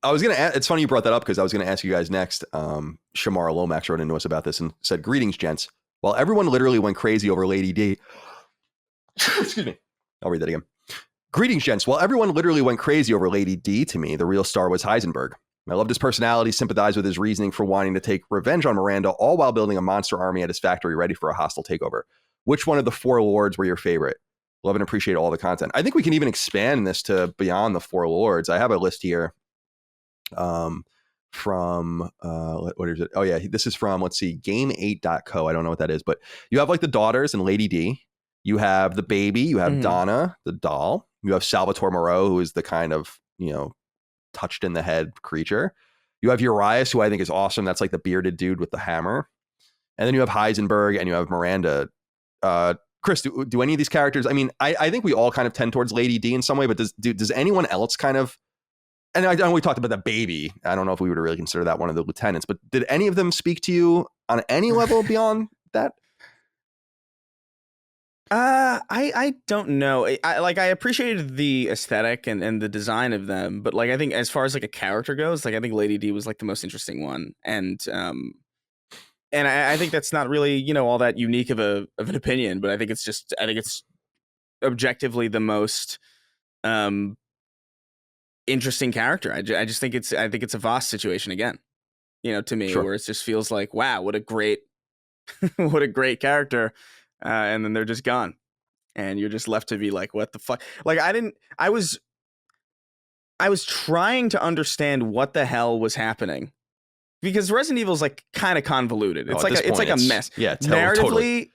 I was gonna it's funny you brought that up because I was gonna ask you guys next. Shamara Lomax wrote into us about this and said, "Greetings, gents. While everyone literally went crazy over Lady D." Excuse me. I'll read that again. "Greetings, gents. While everyone literally went crazy over Lady D, to me, the real star was Heisenberg. I loved his personality, sympathized with his reasoning for wanting to take revenge on Miranda, all while building a monster army at his factory ready for a hostile takeover. Which one of the four lords were your favorite? Love and appreciate all the content." I think we can even expand this to beyond the four lords. I have a list here from what is it? Oh yeah, this is from, let's see, game8.co. I don't know what that is, but you have like the daughters and Lady D. You have the baby. You have Donna, the doll. You have Salvatore Moreau, who is the kind of, touched in the head creature. You have Urias, who I think is awesome. That's like the bearded dude with the hammer. And then you have Heisenberg and you have Miranda. Chris, do any of these characters, I mean, I think we all kind of tend towards Lady D in some way, but does anyone else kind of, and I know we talked about the baby. I don't know if we would really consider that one of the lieutenants, but did any of them speak to you on any level beyond that? I don't know. I appreciated the aesthetic and the design of them, but like I think as far as like a character goes, like I think Lady D was like the most interesting one, and I think that's not really all that unique of an opinion, but I think it's objectively the most interesting character. I just think it's a Voss situation again, to me, sure, where it just feels like, wow, what a great what a great character. And then they're just gone, and you're just left to be like, what the fuck? Like I was trying to understand what the hell was happening because Resident Evil is like kind of convoluted. It's like a mess. Yeah, narratively.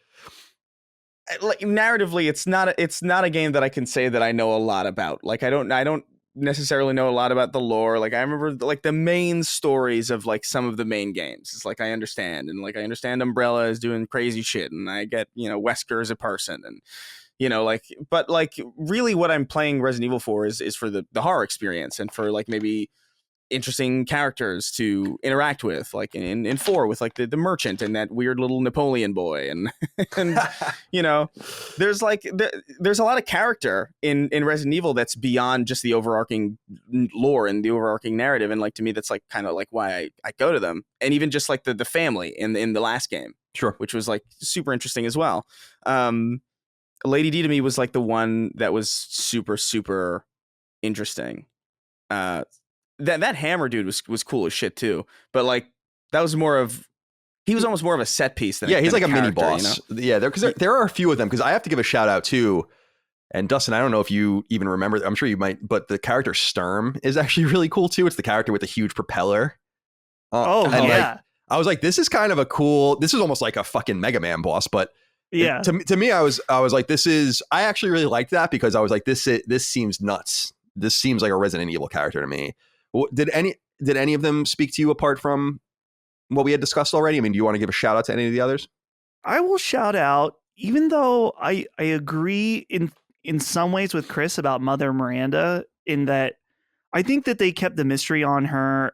Like narratively, it's not a game that I can say that I know a lot about. Like I don't necessarily know a lot about the lore. Like I remember like the main stories of like some of the main games. It's like I understand, and like I understand Umbrella is doing crazy shit, and I get, you know, Wesker as a person, and you know, like, but like really what I'm playing Resident Evil for is for the horror experience, and for like maybe interesting characters to interact with, like in 4 with like the merchant and that weird little Napoleon boy, and and you know, there's like there's a lot of character in Resident Evil that's beyond just the overarching lore and the overarching narrative, and like to me that's like kind of like why I go to them. And even just like the family in the last game, sure, which was like super interesting as well. Lady D to me was like the one that was super interesting. That hammer dude was cool as shit too, but like that was he was almost more of a set piece than he's like a mini boss. You know? Yeah, because there are a few of them. Because I have to give a shout out too. And Dustin, I don't know if you even remember. I'm sure you might, but the character Sturm is actually really cool too. It's the character with the huge propeller. Yeah. I was like, this is kind of a cool. This is almost like a fucking Mega Man boss, but yeah. To me, I was like, this is. I actually really liked that because I was like, this seems nuts. This seems like a Resident Evil character to me. Did any of them speak to you apart from what we had discussed already? I mean, do you want to give a shout out to any of the others? I will shout out, even though I agree in some ways with Chris about Mother Miranda, in that I think that they kept the mystery on her.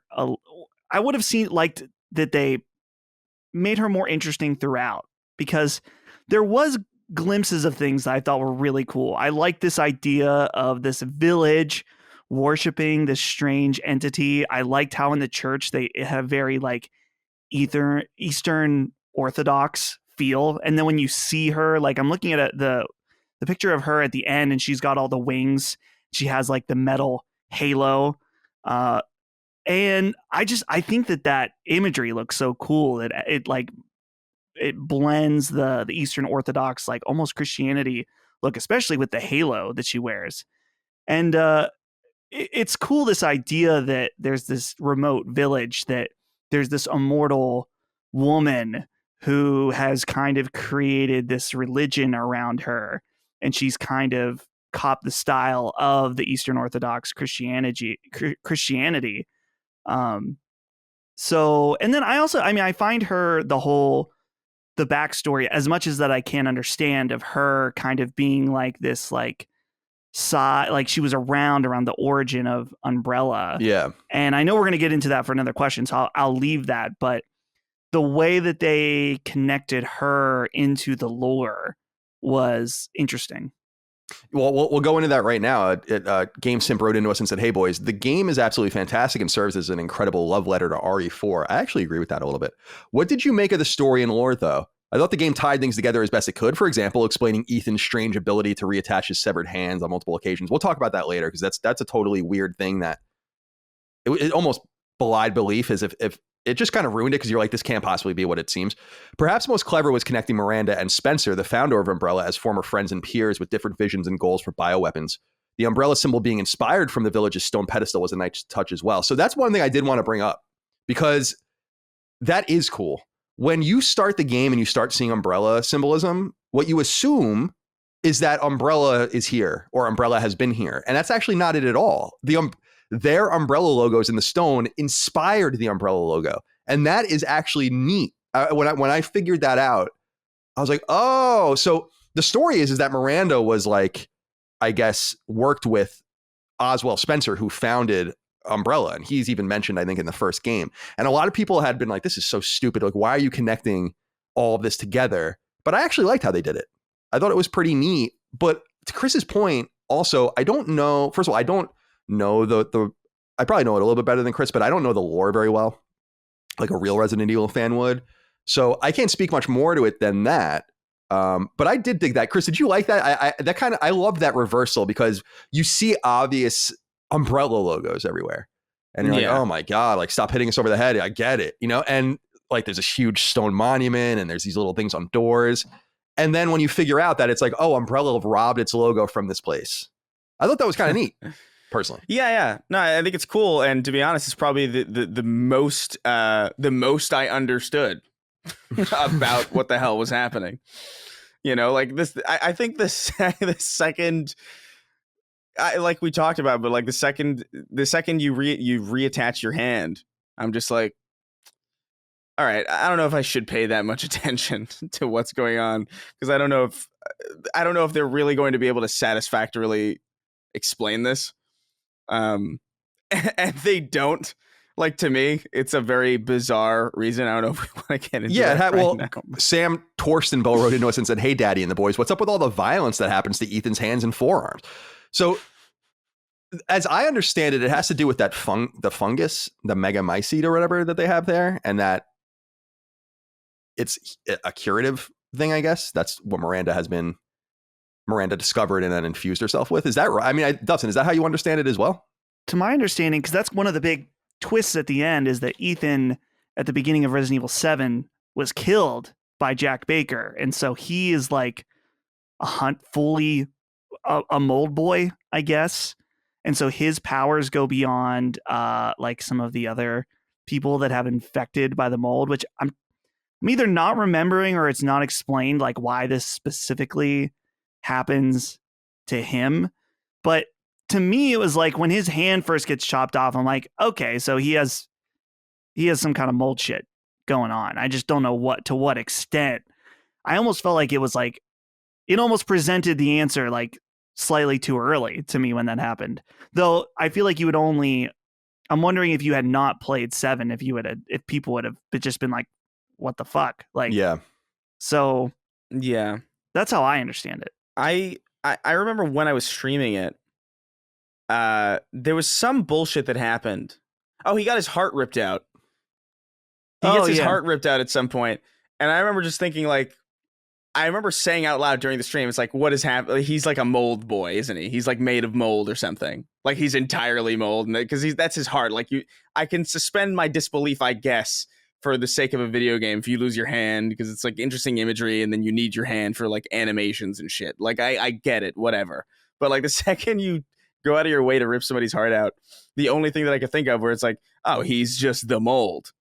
I would have liked that they made her more interesting throughout, because there was glimpses of things that I thought were really cool. I like this idea of this village worshiping this strange entity. I liked how in the church they have very like Eastern Orthodox feel. And then when you see her, like I'm looking at the picture of her at the end, and she's got all the wings. She has like the metal halo. And I think that imagery looks so cool that it blends the Eastern Orthodox, like almost Christianity look, especially with the halo that she wears. And it's cool, this idea that there's this remote village, that there's this immortal woman who has kind of created this religion around her, and she's kind of copped the style of the Eastern Orthodox Christianity. So, and then I find her the backstory, as much as that I can understand, of her kind of being like this, like she was around the origin of Umbrella. Yeah. And I know we're going to get into that for another question, so I'll leave that. But the way that they connected her into the lore was interesting. Well, we'll go into that right now. GameSimp wrote into us and said, "Hey boys, the game is absolutely fantastic and serves as an incredible love letter to RE4." I actually agree with that a little bit. What did you make of the story and lore, though? I thought the game tied things together as best it could. For example, explaining Ethan's strange ability to reattach his severed hands on multiple occasions. We'll talk about that later, because that's a totally weird thing that it almost belied belief, as if it just kind of ruined it, because you're like, this can't possibly be what it seems. Perhaps most clever was connecting Miranda and Spencer, the founder of Umbrella, as former friends and peers with different visions and goals for bioweapons. The Umbrella symbol being inspired from the village's stone pedestal was a nice touch as well. So that's one thing I did want to bring up, because that is cool. When you start the game and you start seeing Umbrella symbolism, what you assume is that Umbrella is here, or Umbrella has been here. And that's actually not it at all. Their Umbrella logos in the stone inspired the Umbrella logo. And that is actually neat. When I figured that out, I was like, oh, so the story is that Miranda was like, I guess, worked with Oswald Spencer, who founded Umbrella. And he's even mentioned, I think, in the first game. And a lot of people had been like, this is so stupid. Like, why are you connecting all of this together? But I actually liked how they did it. I thought it was pretty neat. But to Chris's point, also, I don't know. First of all, I don't know I probably know it a little bit better than Chris, but I don't know the lore very well, like a real Resident Evil fan would. So I can't speak much more to it than that. But I did dig that. Chris, did you like that? I love that reversal, because you see obvious Umbrella logos everywhere, and you're like, oh my God, like, stop hitting us over the head. I get it, and like there's this huge stone monument and there's these little things on doors. And then when you figure out that it's like, oh, Umbrella robbed its logo from this place. I thought that was kind of neat. personally. Yeah. No, I think it's cool, and to be honest, it's probably the most I understood about what the hell was happening. Like this. I think the second, like we talked about, but like the second you reattach your hand, I'm just like, all right, I don't know if I should pay that much attention to what's going on, because I don't know if they're really going to be able to satisfactorily explain this. And they don't. Like, to me, it's a very bizarre reason. I don't know if we want to get into that now. Sam Torstenbow wrote into us and said, "Hey, Daddy and the boys, what's up with all the violence that happens to Ethan's hands and forearms?" So, as I understand it, it has to do with that the fungus, the megamycete or whatever that they have there, and that it's a curative thing, I guess. That's what Miranda discovered and then infused herself with. Is that right? I mean, Dustin, is that how you understand it as well? To my understanding, because that's one of the big twists at the end, is that Ethan at the beginning of Resident Evil 7 was killed by Jack Baker. And so he is like fully a mold boy, I guess. And so his powers go beyond like some of the other people that have infected by the mold, which I'm either not remembering or it's not explained like why this specifically happens to him. But to me, it was like when his hand first gets chopped off, I'm like, okay, so he has some kind of mold shit going on. I just don't know to what extent. I almost felt like it was like, it almost presented the answer like slightly too early to me when that happened. Though I feel like I'm wondering if you had not played 7, if people would have just been like, what the fuck? Like, yeah. So yeah, that's how I understand it. I remember when I was streaming it, there was some bullshit that happened. Oh, he got his heart ripped out. He gets his heart ripped out at some point. And I remember just thinking, like, I remember saying out loud during the stream, it's like, what is happening? He's like a mold boy, isn't he? He's like made of mold or something. Like he's entirely mold, because that's his heart. Like I can suspend my disbelief, I guess, for the sake of a video game, if you lose your hand, because it's like interesting imagery and then you need your hand for like animations and shit. Like I get it, whatever. But like the second you go out of your way to rip somebody's heart out, the only thing that I could think of where it's like, oh, he's just the mold.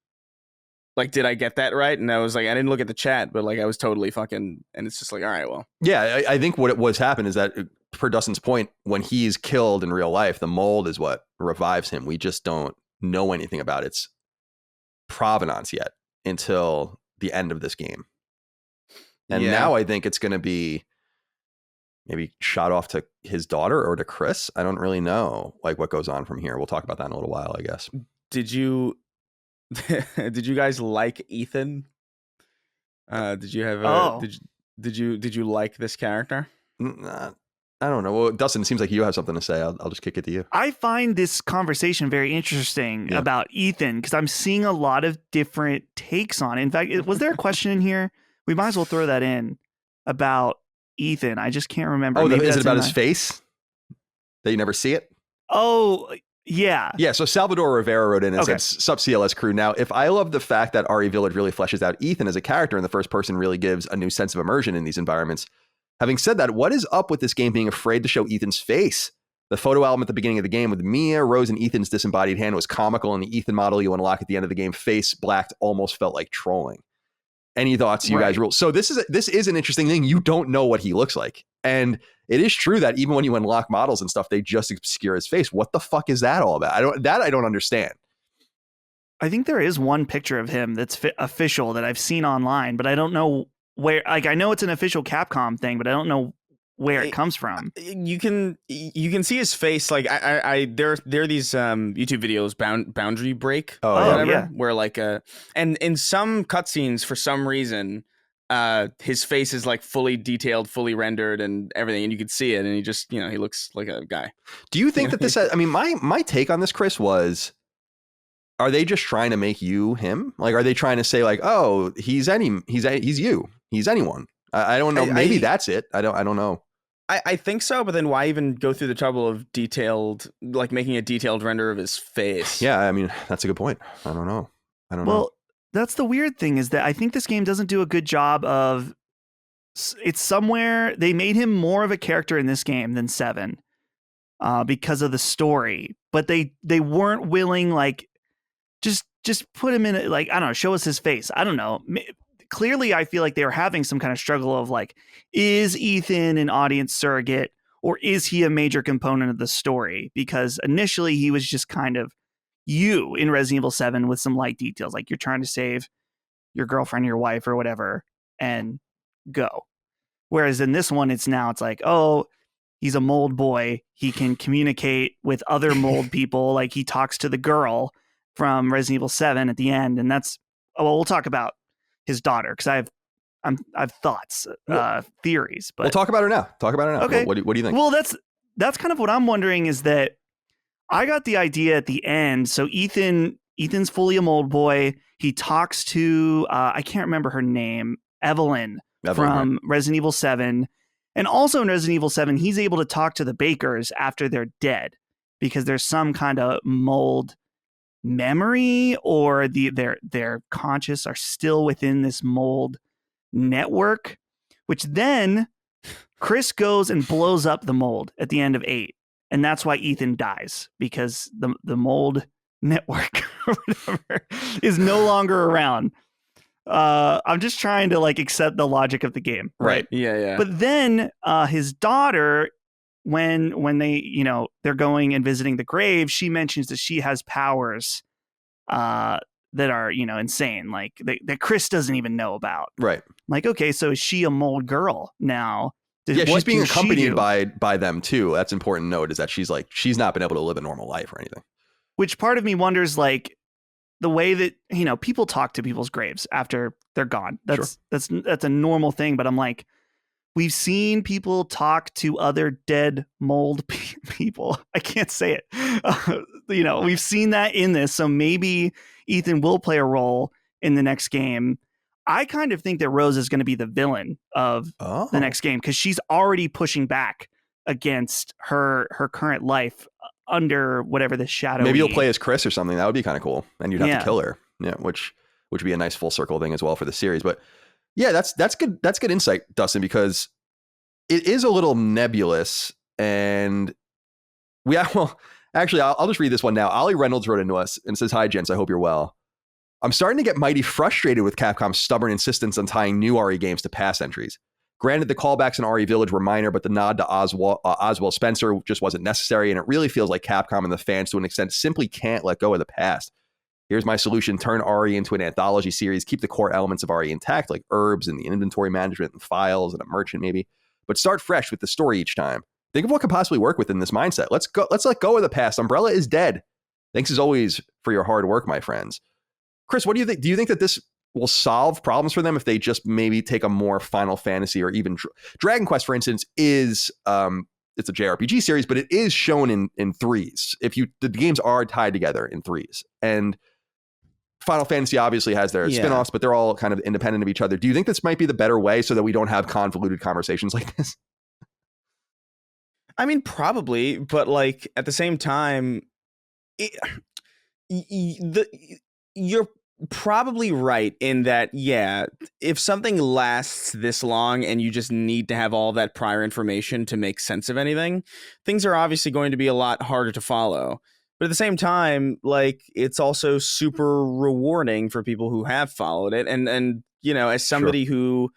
Like, did I get that right? And I was like, I didn't look at the chat, but like I was totally fucking, and it's just like, all right, well. Yeah, I think what's happened is that, per Dustin's point, when he's killed in real life, the mold is what revives him. We just don't know anything about its provenance yet until the end of this game. And now I think it's going to be maybe shot off to his daughter or to Chris. I don't really know like what goes on from here. We'll talk about that in a little while, I guess. Did you guys like Ethan? Did you have did you like this character? I don't know. Well, Dustin, it seems like you have something to say. I'll just kick it to you. I find this conversation very interesting about Ethan, because I'm seeing a lot of different takes on it. In fact, was there a question in here? We might as well throw that in about Ethan. I just can't remember. Oh, is it about his face? That you never see it? Oh, yeah. Yeah, so Salvador Rivera wrote in and said, "Sup CLS crew. Now, if I love the fact that RE Village really fleshes out Ethan as a character and the first person really gives a new sense of immersion in these environments, having said that, what is up with this game being afraid to show Ethan's face? The photo album at the beginning of the game with Mia, Rose, and Ethan's disembodied hand was comical, and the Ethan model you unlock at the end of the game, face blacked, almost felt like trolling. Any thoughts, you guys rule?" So this is an interesting thing. You don't know what he looks like. And it is true that even when you unlock models and stuff, they just obscure his face. What the fuck is that all about? I don't understand. I think there is one picture of him that's official that I've seen online, but I don't know where. Like, I know it's an official Capcom thing, but I don't know where it comes from. You can see his face. Like there are these YouTube videos, Boundary Break, where like and in some cutscenes for some reason, his face is like fully detailed, fully rendered, and everything, and you can see it, and he just he looks like a guy. Do you think that this? I mean, my take on this, Chris, was, are they just trying to make you him? Like, are they trying to say like, oh, he's you, he's anyone? I don't know. Maybe that's it. I don't know. I think so, but then why even go through the trouble of making a detailed render of his face? Yeah, I mean, that's a good point. I don't know. Well, that's the weird thing, is that I think this game doesn't do a good job of, it's somewhere, they made him more of a character in this game than 7. because of the story, but they weren't willing, like, just put him in it, like, I don't know, show us his face. I don't know. Clearly, I feel like they were having some kind of struggle of like, is Ethan an audience surrogate or is he a major component of the story? Because initially he was just kind of you in Resident Evil 7 with some light details, like you're trying to save your girlfriend or your wife or whatever and go. Whereas in this one, it's like, oh, he's a mold boy. He can communicate with other mold people. Like he talks to the girl from Resident Evil 7 at the end. And that's, we'll talk about his daughter because I've thoughts, theories. But we'll talk about her now. Okay. What do you think? Well, that's kind of what I'm wondering, is that I got the idea at the end. So Ethan's fully a mold boy. He talks to I can't remember her name, Evelyn from Resident Evil 7. And also in Resident Evil 7, he's able to talk to the Bakers after they're dead because there's some kind of mold memory, or their conscious are still within this mold network, which then Chris goes and blows up the mold at the end of 8. And that's why Ethan dies, because the mold network or whatever is no longer around. I'm just trying to like accept the logic of the game. Right. Yeah. But then his daughter, when they, they're going and visiting the grave, she mentions that she has powers that are, insane, like that Chris doesn't even know about. Right. Like, okay, so is she a mold girl now? Yeah, she's being accompanied by them too. That's important to note, is that she's not been able to live a normal life or anything. Which part of me wonders, like, the way that, people talk to people's graves after they're gone. That's a normal thing. But I'm like, we've seen people talk to other dead mold people. I can't say it. We've seen that in this. So maybe Ethan will play a role in the next game. I kind of think that Rose is going to be the villain of the next game, because she's already pushing back against her current life under whatever the shadow. Maybe you'll play as Chris or something. That would be kind of cool. And you'd have to kill her. Yeah, which would be a nice full circle thing as well for the series. But yeah, that's good. That's good insight, Dustin, because it is a little nebulous. And actually, I'll just read this one now. Ollie Reynolds wrote into us and says, "Hi, gents. I hope you're well. I'm starting to get mighty frustrated with Capcom's stubborn insistence on tying new RE games to past entries. Granted, the callbacks in RE Village were minor, but the nod to Oswald Spencer just wasn't necessary, and it really feels like Capcom and the fans, to an extent, simply can't let go of the past. Here's my solution: turn RE into an anthology series, keep the core elements of RE intact, like herbs and the inventory management and files and a merchant maybe, but start fresh with the story each time. Think of what could possibly work within this mindset. Let's let go of the past. Umbrella is dead. Thanks as always for your hard work, my friends." Chris, what do you think? Do you think that this will solve problems for them if they just maybe take a more Final Fantasy or even Dragon Quest, for instance, is it's a JRPG series, but it is shown in threes. The games are tied together in threes, and Final Fantasy obviously has their spinoffs, but they're all kind of independent of each other. Do you think this might be the better way so that we don't have convoluted conversations like this? I mean, probably, but like at the same time, you're probably right in that, if something lasts this long and you just need to have all that prior information to make sense of anything, things are obviously going to be a lot harder to follow. But at the same time, like, it's also super rewarding for people who have followed it. And as somebody who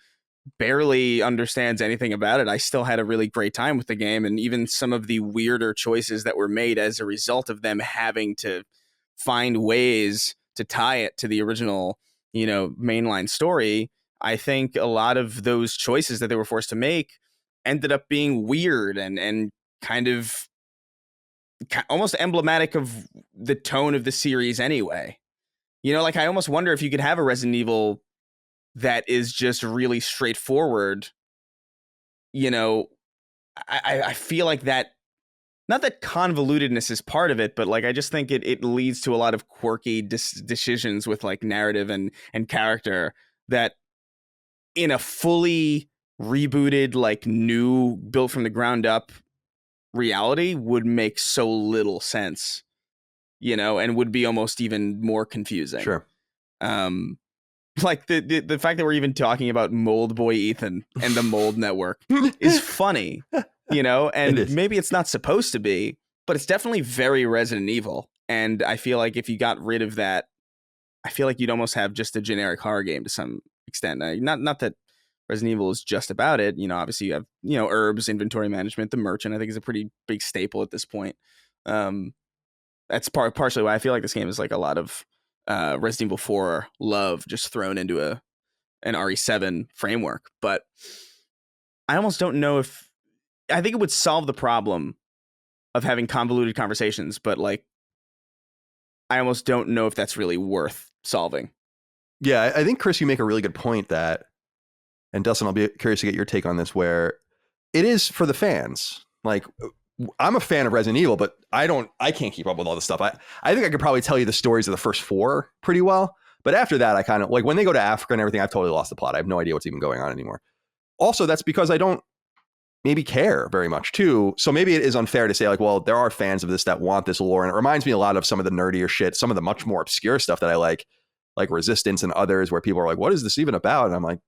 barely understands anything about it, I still had a really great time with the game. And even some of the weirder choices that were made as a result of them having to find ways to tie it to the original, mainline story, I think a lot of those choices that they were forced to make ended up being weird and kind of almost emblematic of the tone of the series anyway. Like, I almost wonder if you could have a Resident Evil that is just really straightforward. I feel like that, not that convolutedness is part of it, but like, I just think it leads to a lot of quirky decisions with like narrative and character that in a fully rebooted, like new, built from the ground up reality would make so little sense, and would be almost even more confusing. Sure. Like the fact that we're even talking about Mold Boy Ethan and the Mold Network is funny. and maybe it's not supposed to be, but it's definitely very Resident Evil. And I feel like if you got rid of that, I feel like you'd almost have just a generic horror game to some extent. Not that Resident Evil is just about it. Obviously you have, herbs, inventory management. The merchant, I think, is a pretty big staple at this point. That's partially why I feel like this game is like a lot of Resident Evil 4 love just thrown into an RE7 framework. But I almost don't know I think it would solve the problem of having convoluted conversations, but like, I almost don't know if that's really worth solving. Yeah, I think, Chris, you make a really good point that, and Dustin, I'll be curious to get your take on this, where it is for the fans. Like, I'm a fan of Resident Evil, but I can't keep up with all this stuff. I think I could probably tell you the stories of the first 4 pretty well. But after that, I kind of, like, when they go to Africa and everything, I've totally lost the plot. I have no idea what's even going on anymore. Also, that's because I don't maybe care very much too. So maybe it is unfair to say, like, well, there are fans of this that want this lore. And it reminds me a lot of some of the nerdier shit, some of the much more obscure stuff that I like Resistance and others, where people are like, what is this even about? And I'm like,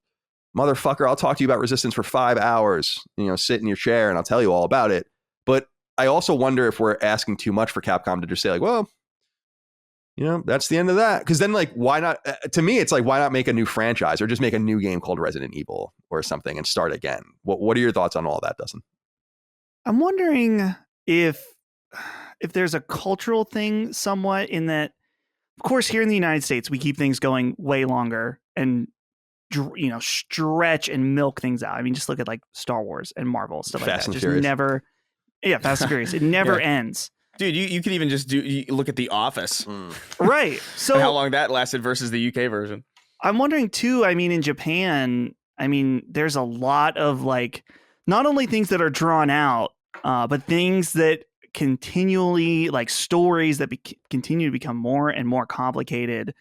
motherfucker, I'll talk to you about Resistance for 5 hours, sit in your chair and I'll tell you all about it. But I also wonder if we're asking too much for Capcom to just say, like, well, that's the end of that. Because then, like, why not? To me, it's like, why not make a new franchise or just make a new game called Resident Evil or something and start again? What are your thoughts on all that, Dustin? I'm wondering if there's a cultural thing somewhat in that, of course, here in the United States, we keep things going way longer and, stretch and milk things out. I mean, just look at like Star Wars and Marvel, stuff like that. Just Furious. Fast and Furious. It never ends. Dude, you could even just look at The Office. Right. So how long that lasted versus the UK version. I'm wondering too, I mean, in Japan, there's a lot of like, not only things that are drawn out, but things that continually, like stories that continue to become more and more complicated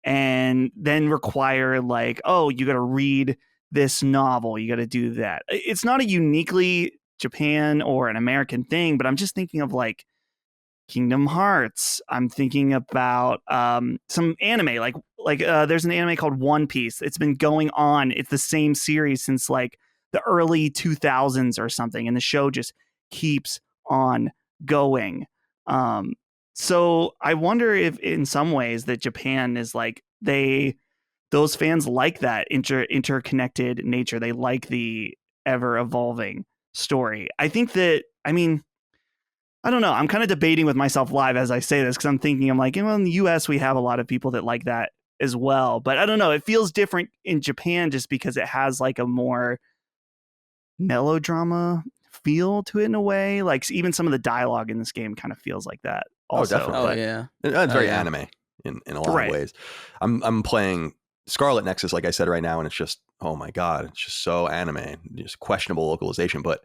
and then require like, oh, you got to read this novel. You got to do that. It's not a uniquely Japan or an American thing, but I'm just thinking of like Kingdom Hearts. I'm thinking about some anime, like there's an anime called One Piece. It's been going on. It's the same series since like the early 2000s or something, and the show just keeps on going. So I wonder if in some ways that Japan is like those fans like that interconnected nature. They like the ever evolving story. I think that, I don't know. I'm kind of debating with myself live as I say this, because I'm like, in the US, we have a lot of people that like that as well. But I don't know. It feels different in Japan just because it has like a more melodrama feel to it in a way. Like even some of the dialogue in this game kind of feels like that. Also. Oh, definitely. Oh, yeah. It's very anime in a lot of ways. I'm playing Scarlet Nexus, like I said, right now, and it's just, oh my God, it's just so anime. Just questionable localization, but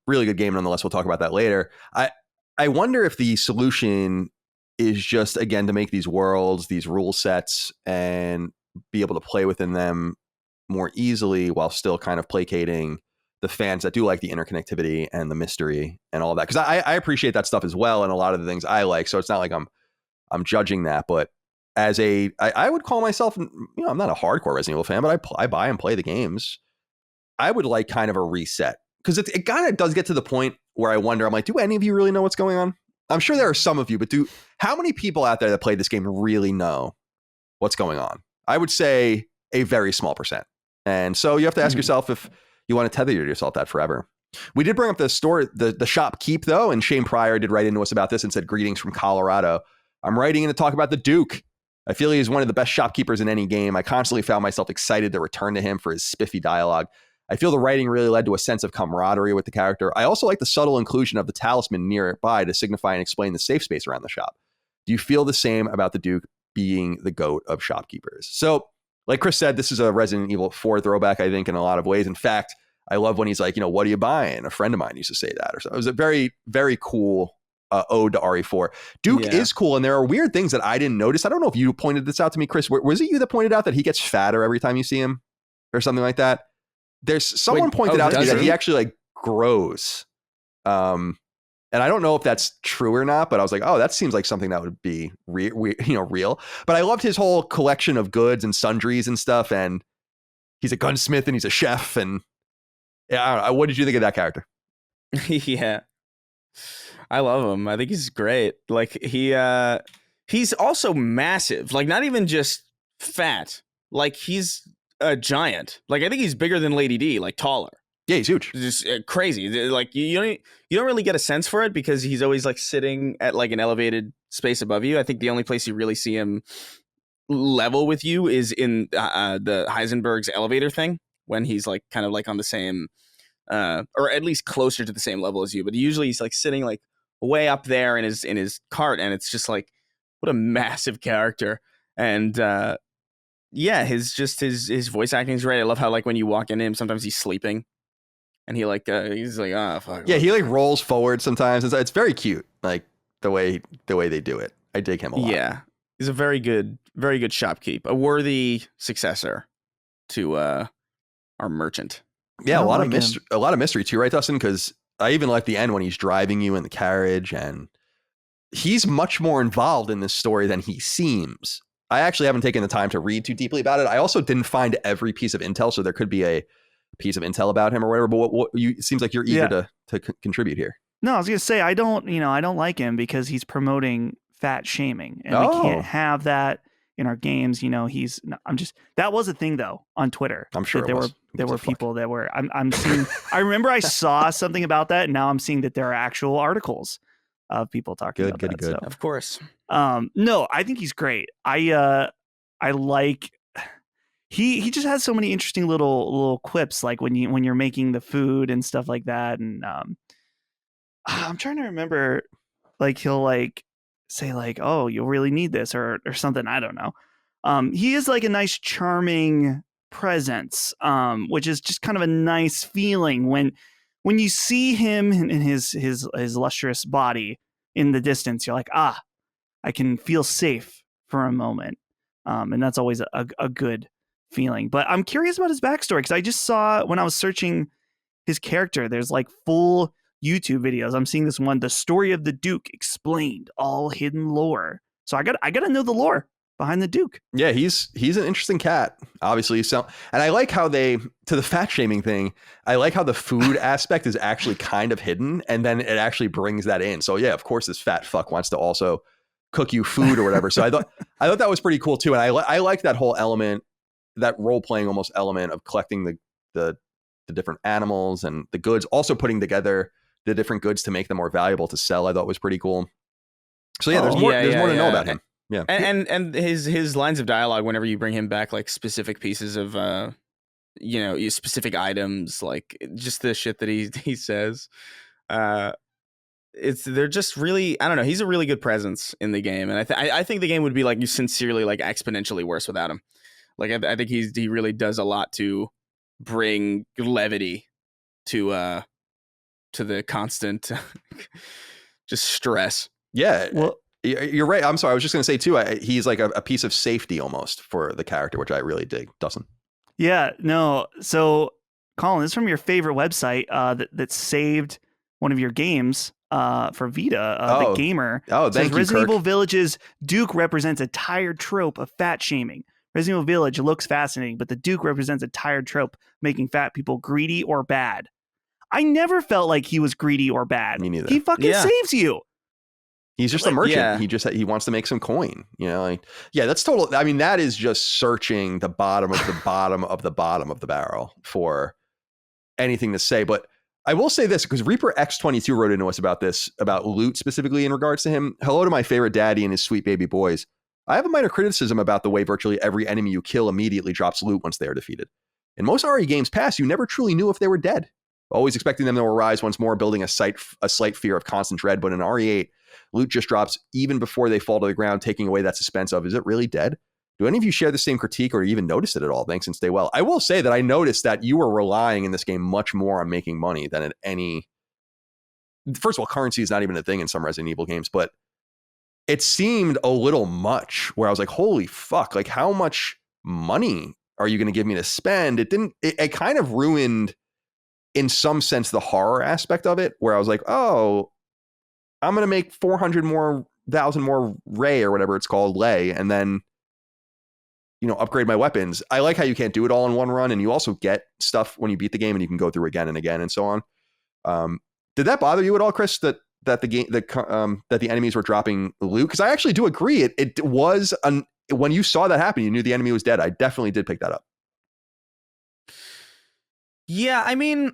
really good game nonetheless. We'll talk about that later. I wonder if the solution is just, again, to make these worlds, these rule sets, and be able to play within them more easily while still kind of placating the fans that do like the interconnectivity and the mystery and all that. Because I appreciate that stuff as well, and a lot of the things I like. So it's not like I'm judging that, but as I would call myself, I'm not a hardcore Resident Evil fan, but I buy and play the games. I would like kind of a reset. Because it kind of does get to the point where I wonder, I'm like, do any of you really know what's going on? I'm sure there are some of you, but how many people out there that play this game really know what's going on? I would say a very small percent. And so you have to ask yourself if you want to tether yourself that forever. We did bring up the store, the shop keep, though, and Shane Pryor did write into us about this and said, greetings from Colorado. I'm writing in to talk about the Duke. I feel he is one of the best shopkeepers in any game. I constantly found myself excited to return to him for his spiffy dialogue. I feel the writing really led to a sense of camaraderie with the character. I also like the subtle inclusion of the talisman nearby to signify and explain the safe space around the shop. Do you feel the same about the Duke being the GOAT of shopkeepers? So, like Chris said, this is a Resident Evil 4 throwback, I think, in a lot of ways. In fact, I love when he's like, what are you buying? A friend of mine used to say that. Or so. It was a very, very cool ode to RE4. Duke is cool, and there are weird things that I didn't notice. I don't know if you pointed this out to me, Chris. Was it you that pointed out that he gets fatter every time you see him or something like that? There's someone pointed out to me that he actually like grows. And I don't know if that's true or not, but I was like, oh, that seems like something that would be real. But I loved his whole collection of goods and sundries and stuff. And he's a gunsmith and he's a chef. And yeah, I don't know. What did you think of that character? Yeah. I love him. I think he's great. Like he's also massive. Like not even just fat. Like he's a giant. Like I think he's bigger than Lady D, like taller. Yeah, he's huge. Just crazy. Like you don't really get a sense for it because he's always like sitting at like an elevated space above you. I think the only place you really see him level with you is in the Heisenberg's elevator thing when he's like kind of like on the same or at least closer to the same level as you. But usually he's like sitting like way up there in his cart, and it's just like what a massive character. And yeah, his voice acting is great. I love how like when you walk in him, sometimes he's sleeping. And he's like, oh, fuck. Yeah, he like rolls forward sometimes. It's very cute, like the way they do it. I dig him a lot. Yeah, he's a very good shopkeep, a worthy successor to our merchant. Yeah, a lot of mystery too, right, Dustin? Because I even like the end when he's driving you in the carriage, and he's much more involved in this story than he seems. I actually haven't taken the time to read too deeply about it. I also didn't find every piece of intel, so there could be a piece of intel about him or whatever. But it seems like you're eager to contribute here. No, I was gonna say I don't like him because he's promoting fat shaming, and we can't have that in our games. That was a thing though on Twitter. I'm sure there were people that were. I'm seeing. I remember I saw something about that, and now I'm seeing that there are actual articles of people talking about that. Good. So, of course. No, I think he's great. I like. He just has so many interesting little quips, like when you're making the food and stuff like that, and I'm trying to remember, like he'll like say like, "Oh, you'll really need this," or something. I don't know. He is like a nice, charming presence, which is just kind of a nice feeling when you see him in his lustrous body in the distance. You're like, I can feel safe for a moment, and that's always a good feeling. But I'm curious about his backstory because I just saw when I was searching his character, there's like full YouTube videos. I'm seeing this one, The Story of the Duke Explained, all hidden lore. So I got to know the lore behind the Duke. Yeah, he's an interesting cat, obviously. So, and I like how to the fat shaming thing, I like how the food aspect is actually kind of hidden, and then it actually brings that in. So yeah, of course this fat fuck wants to also cook you food or whatever. So I thought that was pretty cool too. And I like that whole element, that role playing almost element of collecting the different animals and the goods, also putting together the different goods to make them more valuable to sell. I thought was pretty cool. So yeah, there's more to know about him. Yeah. And his lines of dialogue whenever you bring him back, like specific pieces of specific items, like just the shit that he says. They're just really, I don't know, he's a really good presence in the game, and I think the game would be like sincerely like exponentially worse without him. Like I think he really does a lot to bring levity to the constant just stress. Yeah, well, you're right. I'm sorry. I was just going to say too, he's like a piece of safety almost for the character, which I really dig. Dustin. Yeah, no. So Colin, this is from your favorite website that saved one of your games for Vita, The Gamer. Oh, thank you, Resident Kirk. Evil Village's Duke represents a tired trope of fat shaming. Resident Evil Village looks fascinating, but the Duke represents a tired trope, making fat people greedy or bad. I never felt like he was greedy or bad. Me neither. He fucking saves you. He's just a merchant. Yeah. He wants to make some coin, that's total. I mean, that is just searching the bottom of the bottom of the bottom of the barrel for anything to say. But I will say this, because Reaper X22 wrote into us about this, about loot specifically in regards to him. Hello to my favorite daddy and his sweet baby boys. I have a minor criticism about the way virtually every enemy you kill immediately drops loot once they are defeated. In most RE games past, you never truly knew if they were dead, always expecting them to arise once more, building a slight fear of constant dread. But in RE8, loot just drops even before they fall to the ground, taking away that suspense of, is it really dead? Do any of you share the same critique or even notice it at all? Thanks and stay well. I will say that I noticed that you were relying in this game much more on making money than at any... First of all, currency is not even a thing in some Resident Evil games, but it seemed a little much where I was like, holy fuck, like how much money are you going to give me to spend? It kind of ruined, in some sense, the horror aspect of it, where I was like, oh, I'm going to make 400,000 more Ray or whatever it's called, lay, and then, upgrade my weapons. I like how you can't do it all in one run, and you also get stuff when you beat the game and you can go through again and again and so on. Did that bother you at all, Chris, that the game that the enemies were dropping loot? Because I actually do agree. It was when you saw that happen, you knew the enemy was dead. I definitely did pick that up. Yeah, I mean,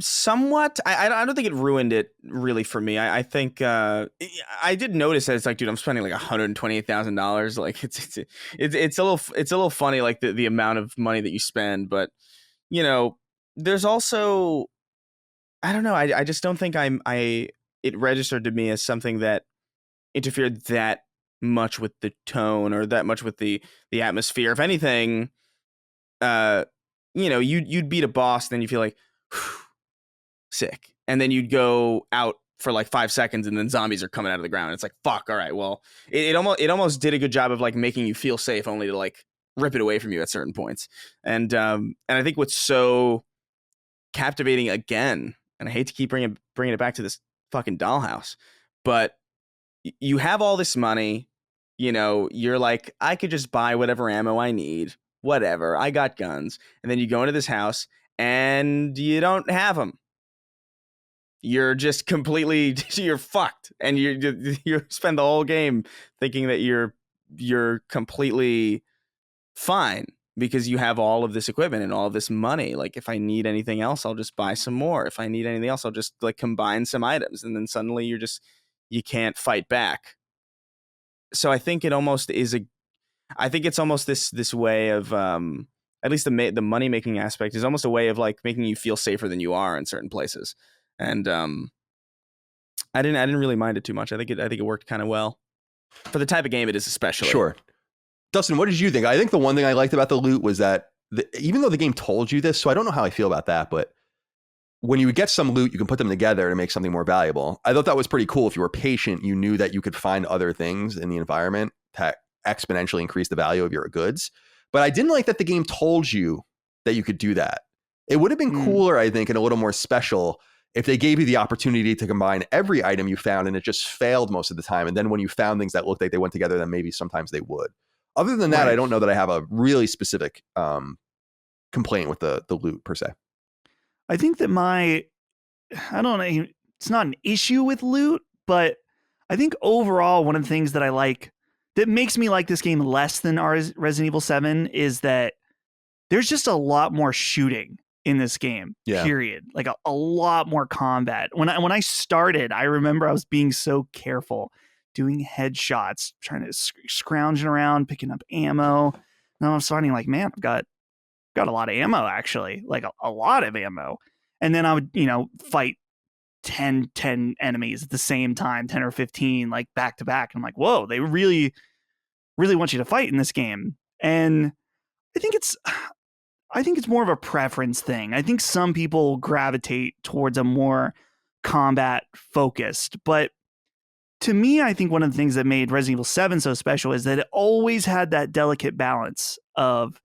somewhat. I don't think it ruined it really for me. I think I did notice that it's like, dude, I'm spending like $128,000. Like it's a little funny, like the amount of money that you spend. But you know, there's also, I don't know. I just don't think it registered to me as something that interfered that much with the tone or that much with the atmosphere. If anything, you'd beat a boss, then you feel like sick, and then you'd go out for like 5 seconds, and then zombies are coming out of the ground. It's like, fuck. All right, well, it almost did a good job of like making you feel safe, only to like rip it away from you at certain points. And I think what's so captivating again, and I hate to keep bringing it back to this fucking dollhouse, but you have all this money, you're like, I could just buy whatever ammo I need. Whatever, I got guns. And then you go into this house and you don't have them. You're just completely, you're fucked. And you spend the whole game thinking that you're completely fine because you have all of this equipment and all of this money. Like, if I need anything else, I'll just buy some more. If I need anything else, I'll just like combine some items. And then suddenly you can't fight back. So I think it almost is I think it's almost this way of, at least the money making aspect is almost a way of like making you feel safer than you are in certain places. And I didn't really mind it too much. I think it worked kind of well for the type of game it is, especially. Sure. Dustin, what did you think? I think the one thing I liked about the loot was that even though the game told you this, so I don't know how I feel about that, but when you would get some loot, you can put them together to make something more valuable. I thought that was pretty cool. If you were patient, you knew that you could find other things in the environment that exponentially increase the value of your goods. But I didn't like that the game told you that you could do that. It would have been cooler, I think, and a little more special if they gave you the opportunity to combine every item you found, and it just failed most of the time. And then when you found things that looked like they went together, then maybe sometimes they would. Other than that, right. I don't know that I have a really specific complaint with the loot per se. I think that I don't know, it's not an issue with loot, but I think overall one of the things that I like that makes me like this game less than Resident Evil 7 is that there's just a lot more shooting in this game, period. Like a lot more combat. When I started, I remember I was being so careful, doing headshots, trying to scrounging around, picking up ammo. And I was finding like, man, I've got a lot of ammo, actually, like a lot of ammo. And then I would, fight 10 enemies at the same time, 10 or 15, like back to back. And I'm like, whoa, they really want you to fight in this game. And I think it's more of a preference thing. I think some people gravitate towards a more combat focused, but to me, I think one of the things that made Resident Evil 7 so special is that it always had that delicate balance of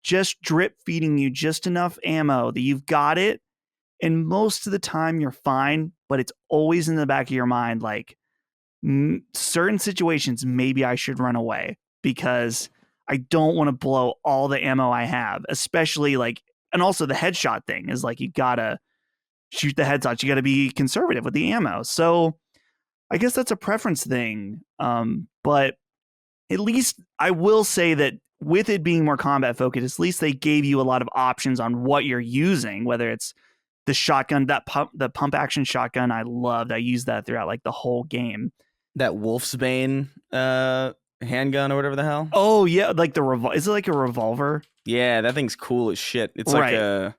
just drip feeding you just enough ammo that you've got it. And most of the time you're fine, but it's always in the back of your mind, like certain situations, maybe I should run away because I don't want to blow all the ammo I have, especially like, and also the headshot thing is like, you gotta shoot the headshots. You gotta be conservative with the ammo. So I guess that's a preference thing. But at least I will say that with it being more combat focused, at least they gave you a lot of options on what you're using, whether it's the shotgun, the pump action shotgun. I loved. I used that throughout like the whole game. That Wolfsbane handgun or whatever the hell. Oh yeah, like is it like a revolver? Yeah, that thing's cool as shit. It's like a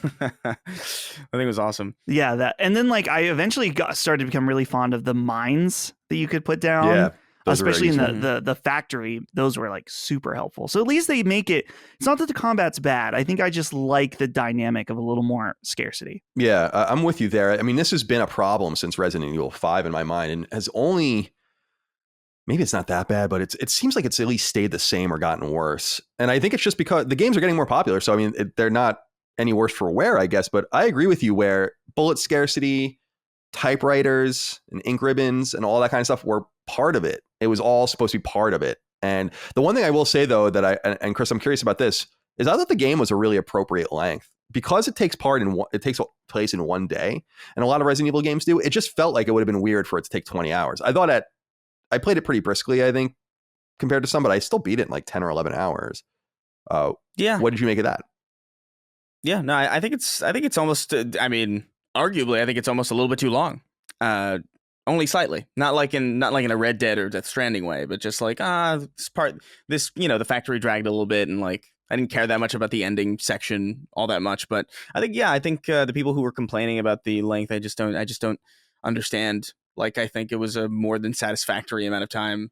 I think it was awesome. Yeah, that. And then like I eventually started to become really fond of the mines that you could put down. Yeah. Especially in the factory, those were like super helpful. So at least they make it. It's not that the combat's bad. I think I just like the dynamic of a little more scarcity. Yeah, I'm with you there. I mean, this has been a problem since Resident Evil 5 in my mind, and has only, maybe it's not that bad, but it seems like it's at least stayed the same or gotten worse. And I think it's just because the games are getting more popular. So I mean, they're not any worse for wear, I guess. But I agree with you where bullet scarcity, typewriters, and ink ribbons, and all that kind of stuff were part of it. It was all supposed to be part of it. And the one thing I will say, though, that and Chris, I'm curious about this. is I thought the game was a really appropriate length because it takes place in one day, and a lot of Resident Evil games do. It just felt like it would have been weird for it to take 20 hours. I played it pretty briskly, I think, compared to some, but I still beat it in like 10 or 11 hours. What did you make of that? Yeah, no, I think it's almost, arguably, I think it's almost a little bit too long. Only slightly, not like in a Red Dead or Death Stranding way, but just like, the factory dragged a little bit, and like, I didn't care that much about the ending section all that much. But I think the people who were complaining about the length, I just don't understand. Like, I think it was a more than satisfactory amount of time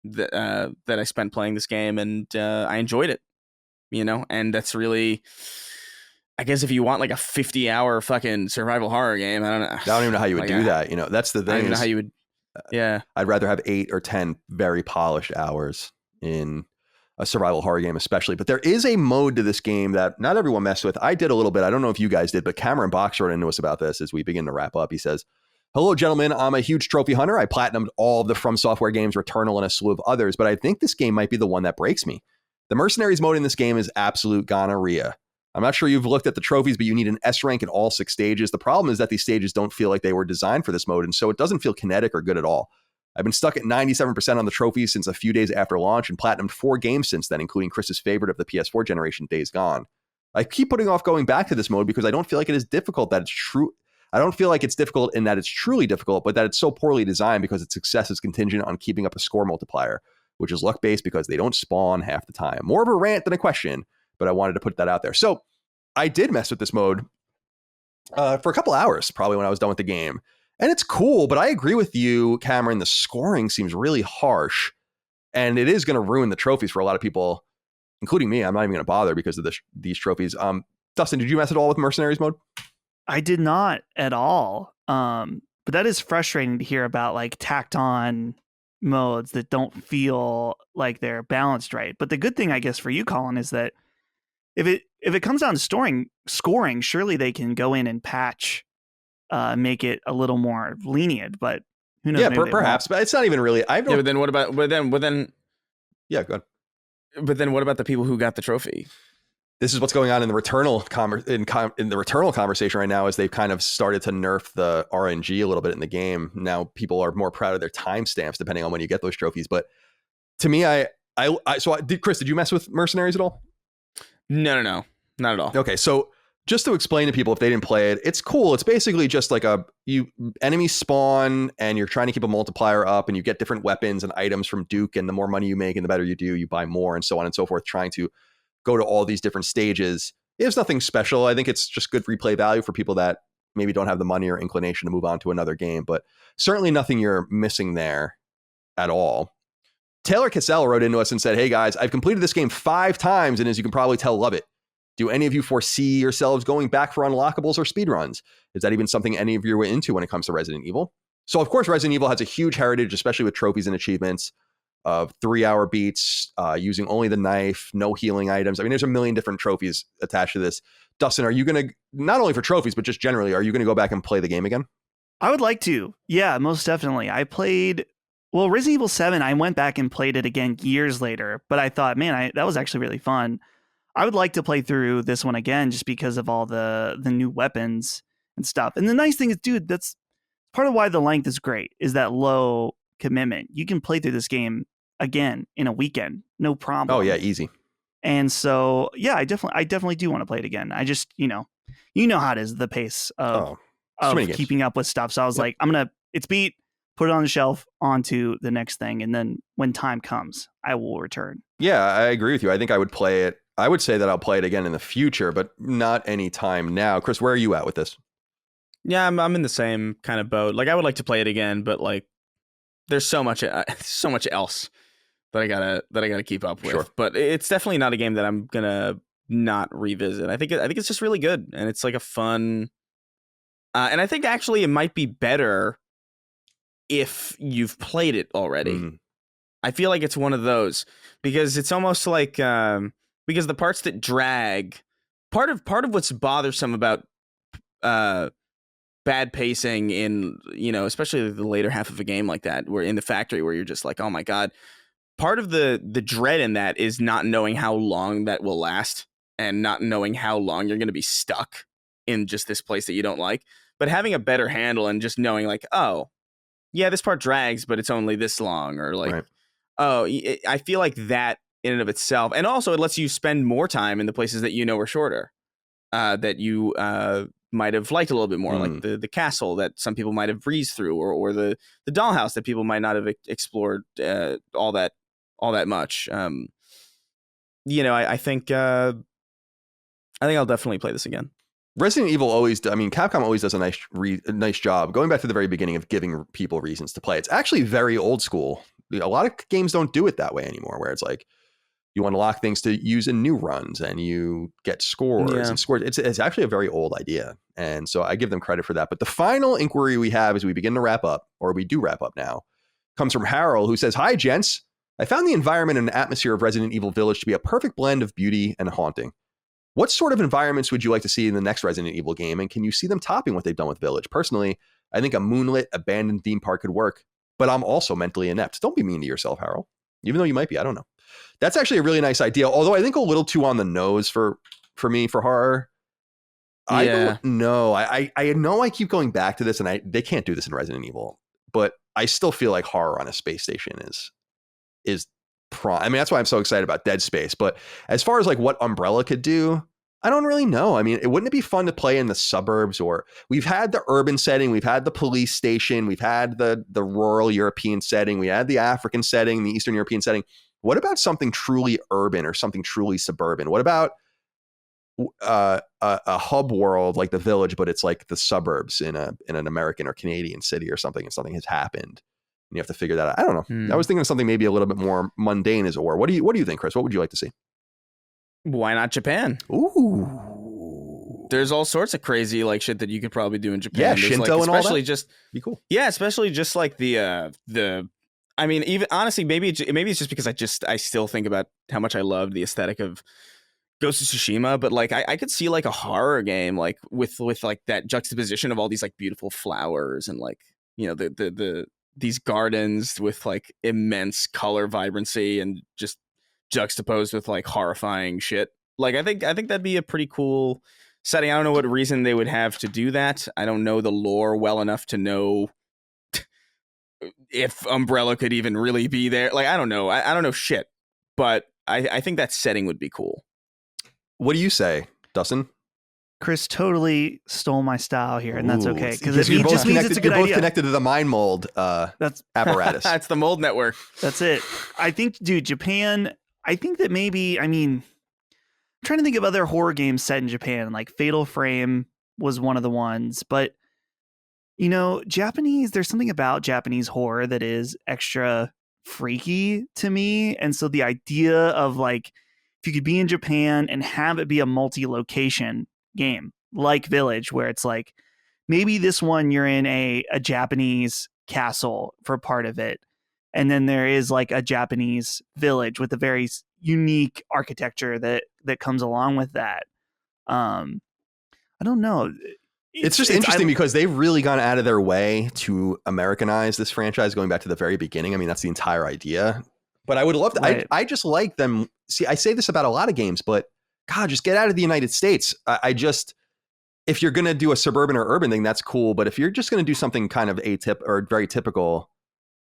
that I spent playing this game, and I enjoyed it, and that's really, I guess, if you want like a 50-hour fucking survival horror game, I don't even know how you would do that. That's the thing. I don't even know how you would. Yeah, I'd rather have 8 or 10 very polished hours in a survival horror game, especially. But there is a mode to this game that not everyone messed with. I did a little bit. I don't know if you guys did, but Cameron Box wrote into us about this as we begin to wrap up. He says, "Hello, gentlemen. I'm a huge trophy hunter. I platinumed all of the From Software games, Returnal, and a slew of others, but I think this game might be the one that breaks me. The Mercenaries mode in this game is absolute gonorrhea. I'm not sure you've looked at the trophies, but you need an S rank in all 6 stages. The problem is that these stages don't feel like they were designed for this mode, and so it doesn't feel kinetic or good at all. I've been stuck at 97% on the trophies since a few days after launch and platinumed 4 games since then, including Chris's favorite of the PS4 generation, Days Gone. I keep putting off going back to this mode because I don't feel like it is difficult that it's true. I don't feel like it's difficult in that it's truly difficult, but that it's so poorly designed because its success is contingent on keeping up a score multiplier, which is luck-based because they don't spawn half the time. More of a rant than a question, but I wanted to put that out there. So I did mess with this mode for a couple hours, probably when I was done with the game. And it's cool, but I agree with you, Cameron. The scoring seems really harsh, and it is going to ruin the trophies for a lot of people, including me. I'm not even going to bother because of these trophies. Dustin, did you mess at all with Mercenaries mode? I did not at all. But that is frustrating to hear about, like, tacked on modes that don't feel like they're balanced right. But the good thing, I guess, for you, Colin, is that if it comes down to scoring, surely they can go in and patch, make it a little more lenient. But who knows? Yeah, perhaps. But it's not even really. But then what about? But then. Yeah, go ahead. But then what about the people who got the trophy? This is what's going on in the Returnal in the Returnal conversation right now, is they've kind of started to nerf the RNG a little bit in the game. Now people are more proud of their timestamps depending on when you get those trophies. But to me, Chris, did you mess with Mercenaries at all? No, not at all. Okay, so just to explain to people if they didn't play it, it's cool. It's basically just like enemies spawn and you're trying to keep a multiplier up and you get different weapons and items from Duke, and the more money you make and the better you do, you buy more and so on and so forth, trying to go to all these different stages. There's nothing special. I think it's just good replay value for people that maybe don't have the money or inclination to move on to another game, but certainly nothing you're missing there at all. Taylor Cassell wrote into us and said, "Hey guys, I've completed this game 5 times and as you can probably tell, love it. Do any of you foresee yourselves going back for unlockables or speedruns? Is that even something any of you are into when it comes to Resident Evil?" So of course, Resident Evil has a huge heritage, especially with trophies and achievements of 3-hour beats, using only the knife, no healing items. I mean, there's a million different trophies attached to this. Dustin, are you going to, not only for trophies, but just generally, are you going to go back and play the game again? I would like to. Yeah, most definitely. I played, Resident Evil 7, I went back and played it again years later, but I thought, man, that was actually really fun. I would like to play through this one again just because of all the new weapons and stuff. And the nice thing is, dude, that's part of why the length is great, is that low commitment. You can play through this game again in a weekend, no problem. Oh yeah, easy. And so, yeah, I definitely do want to play it again. I just, you know how it is, the pace of keeping up with stuff. So I was like, it's beat, put it on the shelf, onto the next thing. And then when time comes, I will return. Yeah, I agree with you. I think I would play it. I would say that I'll play it again in the future, but not any time now. Chris, where are you at with this? Yeah, I'm in the same kind of boat. Like, I would like to play it again, but like, there's so much else that I gotta keep up with. Sure. But it's definitely not a game that I'm gonna not revisit. I think it's just really good, and it's like a fun. And I think actually it might be better if you've played it already. Mm-hmm. I feel like it's one of those because it's almost like because the parts that drag, part of what's bothersome about bad pacing in, especially the later half of a game like that, where in the factory where you're just like, oh my God, part of the dread in that is not knowing how long that will last and not knowing how long you're going to be stuck in just this place that you don't like. But having a better handle and just knowing like, oh, yeah, this part drags, but it's only this long, or like, I feel like that in and of itself. And also it lets you spend more time in the places that you know are shorter, that you might have liked a little bit more, like the castle that some people might have breezed through, or the dollhouse that people might not have explored all that much. I think I'll definitely play this again. Resident Evil Capcom always does a nice job going back to the very beginning of giving people reasons to play. It's actually very old school. A lot of games don't do it that way anymore, where it's like you unlock things to use in new runs and you get scores and scores. It's actually a very old idea. And so I give them credit for that. But the final inquiry we have as we begin to wrap up, or we do wrap up now, comes from Harold, who says, "Hi, gents. I found the environment and atmosphere of Resident Evil Village to be a perfect blend of beauty and haunting. What sort of environments would you like to see in the next Resident Evil game? And can you see them topping what they've done with Village? Personally, I think a moonlit, abandoned theme park could work, but I'm also mentally inept." Don't be mean to yourself, Harold. Even though you might be, I don't know. That's actually a really nice idea. Although I think a little too on the nose for me, for horror. Yeah. I don't know. I know I keep going back to this, and they can't do this in Resident Evil, but I still feel like horror on a space station is prime. I mean, that's why I'm so excited about Dead Space. But as far as like what Umbrella could do, I don't really know. I mean, wouldn't it be fun to play in the suburbs? Or we've had the urban setting, we've had the police station, we've had the rural European setting, we had the African setting, the Eastern European setting. What about something truly urban or something truly suburban? What about a hub world like the Village, but it's like the suburbs in an American or Canadian city or something, and something has happened? And you have to figure that out. I don't know. I was thinking of something maybe a little bit more mundane as or. What do you think, Chris? What would you like to see? Why not Japan? Ooh. There's all sorts of crazy like shit that you could probably do in Japan. Yeah, There's, Shinto like, and all that. Especially just be cool. Yeah, especially just like the I mean, even honestly, maybe it's just because I still think about how much I loved the aesthetic of Ghost of Tsushima, but like I could see like a horror game like with like that juxtaposition of all these like beautiful flowers and like, you know, these gardens with like immense color vibrancy and just juxtaposed with like horrifying shit. Like I think that'd be a pretty cool setting. I don't know what reason they would have to do that. I don't know the lore well enough to know if Umbrella could even really be there. Like I don't know. I don't know shit. But I think that setting would be cool. What do you say, Dustin? Chris totally stole my style here, and that's okay because it just means it's a good idea. You're both connected to the mind mold apparatus. That's the mold network. That's it. I think, dude, Japan. I think that maybe. I mean, I'm trying to think of other horror games set in Japan. Like Fatal Frame was one of the ones, but you know, Japanese. There's something about Japanese horror that is extra freaky to me, and so the idea of like if you could be in Japan and have it be a multi-location game like Village, where it's like maybe this one you're in a Japanese castle for part of it, and then there is like a Japanese village with a very unique architecture that comes along with that. I don't know. It's just interesting because they've really gone out of their way to Americanize this franchise going back to the very beginning. I mean, that's the entire idea. But I would love to. Right. I just like them. See, I say this about a lot of games, but God, just get out of the United States. I just, if you're going to do a suburban or urban thing, that's cool. But if you're just going to do something kind of or very typical,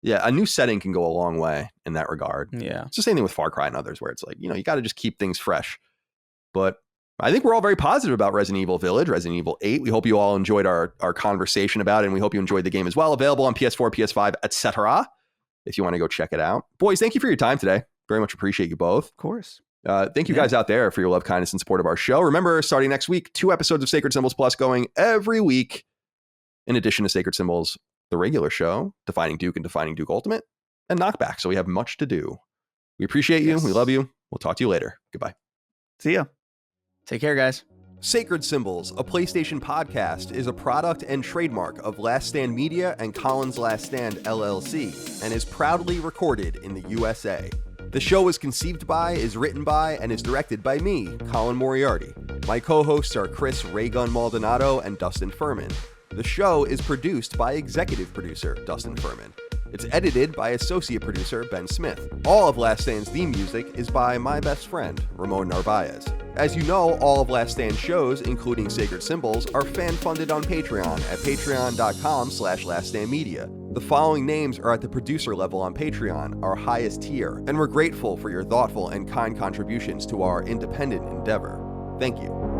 yeah, a new setting can go a long way in that regard. Yeah. It's the same thing with Far Cry and others where it's like, you know, you got to just keep things fresh. But I think we're all very positive about Resident Evil Village, Resident Evil 8. We hope you all enjoyed our conversation about it, and we hope you enjoyed the game as well. Available on PS4, PS5, etc. if you want to go check it out. Boys, thank you for your time today. Very much appreciate you both. Of course. Thank you guys out there for your love, kindness, and support of our show. Remember, starting next week, 2 episodes of Sacred Symbols Plus going every week. In addition to Sacred Symbols, the regular show, Defining Duke and Defining Duke Ultimate, and Knockback. So we have much to do. We appreciate you. Yes. We love you. We'll talk to you later. Goodbye. See ya. Take care, guys. Sacred Symbols, a PlayStation podcast, is a product and trademark of Last Stand Media and Collins Last Stand LLC, and is proudly recorded in the USA. The show is conceived by, is written by, and is directed by me, Colin Moriarty. My co-hosts are Chris Raygun Maldonado and Dustin Furman. The show is produced by executive producer Dustin Furman. It's edited by associate producer Ben Smith. All of Last Stand's theme music is by my best friend, Ramon Narvaez. As you know, all of Last Stand shows, including Sacred Symbols, are fan-funded on Patreon at patreon.com/laststandmedia. The following names are at the producer level on Patreon, our highest tier, and we're grateful for your thoughtful and kind contributions to our independent endeavor. Thank you.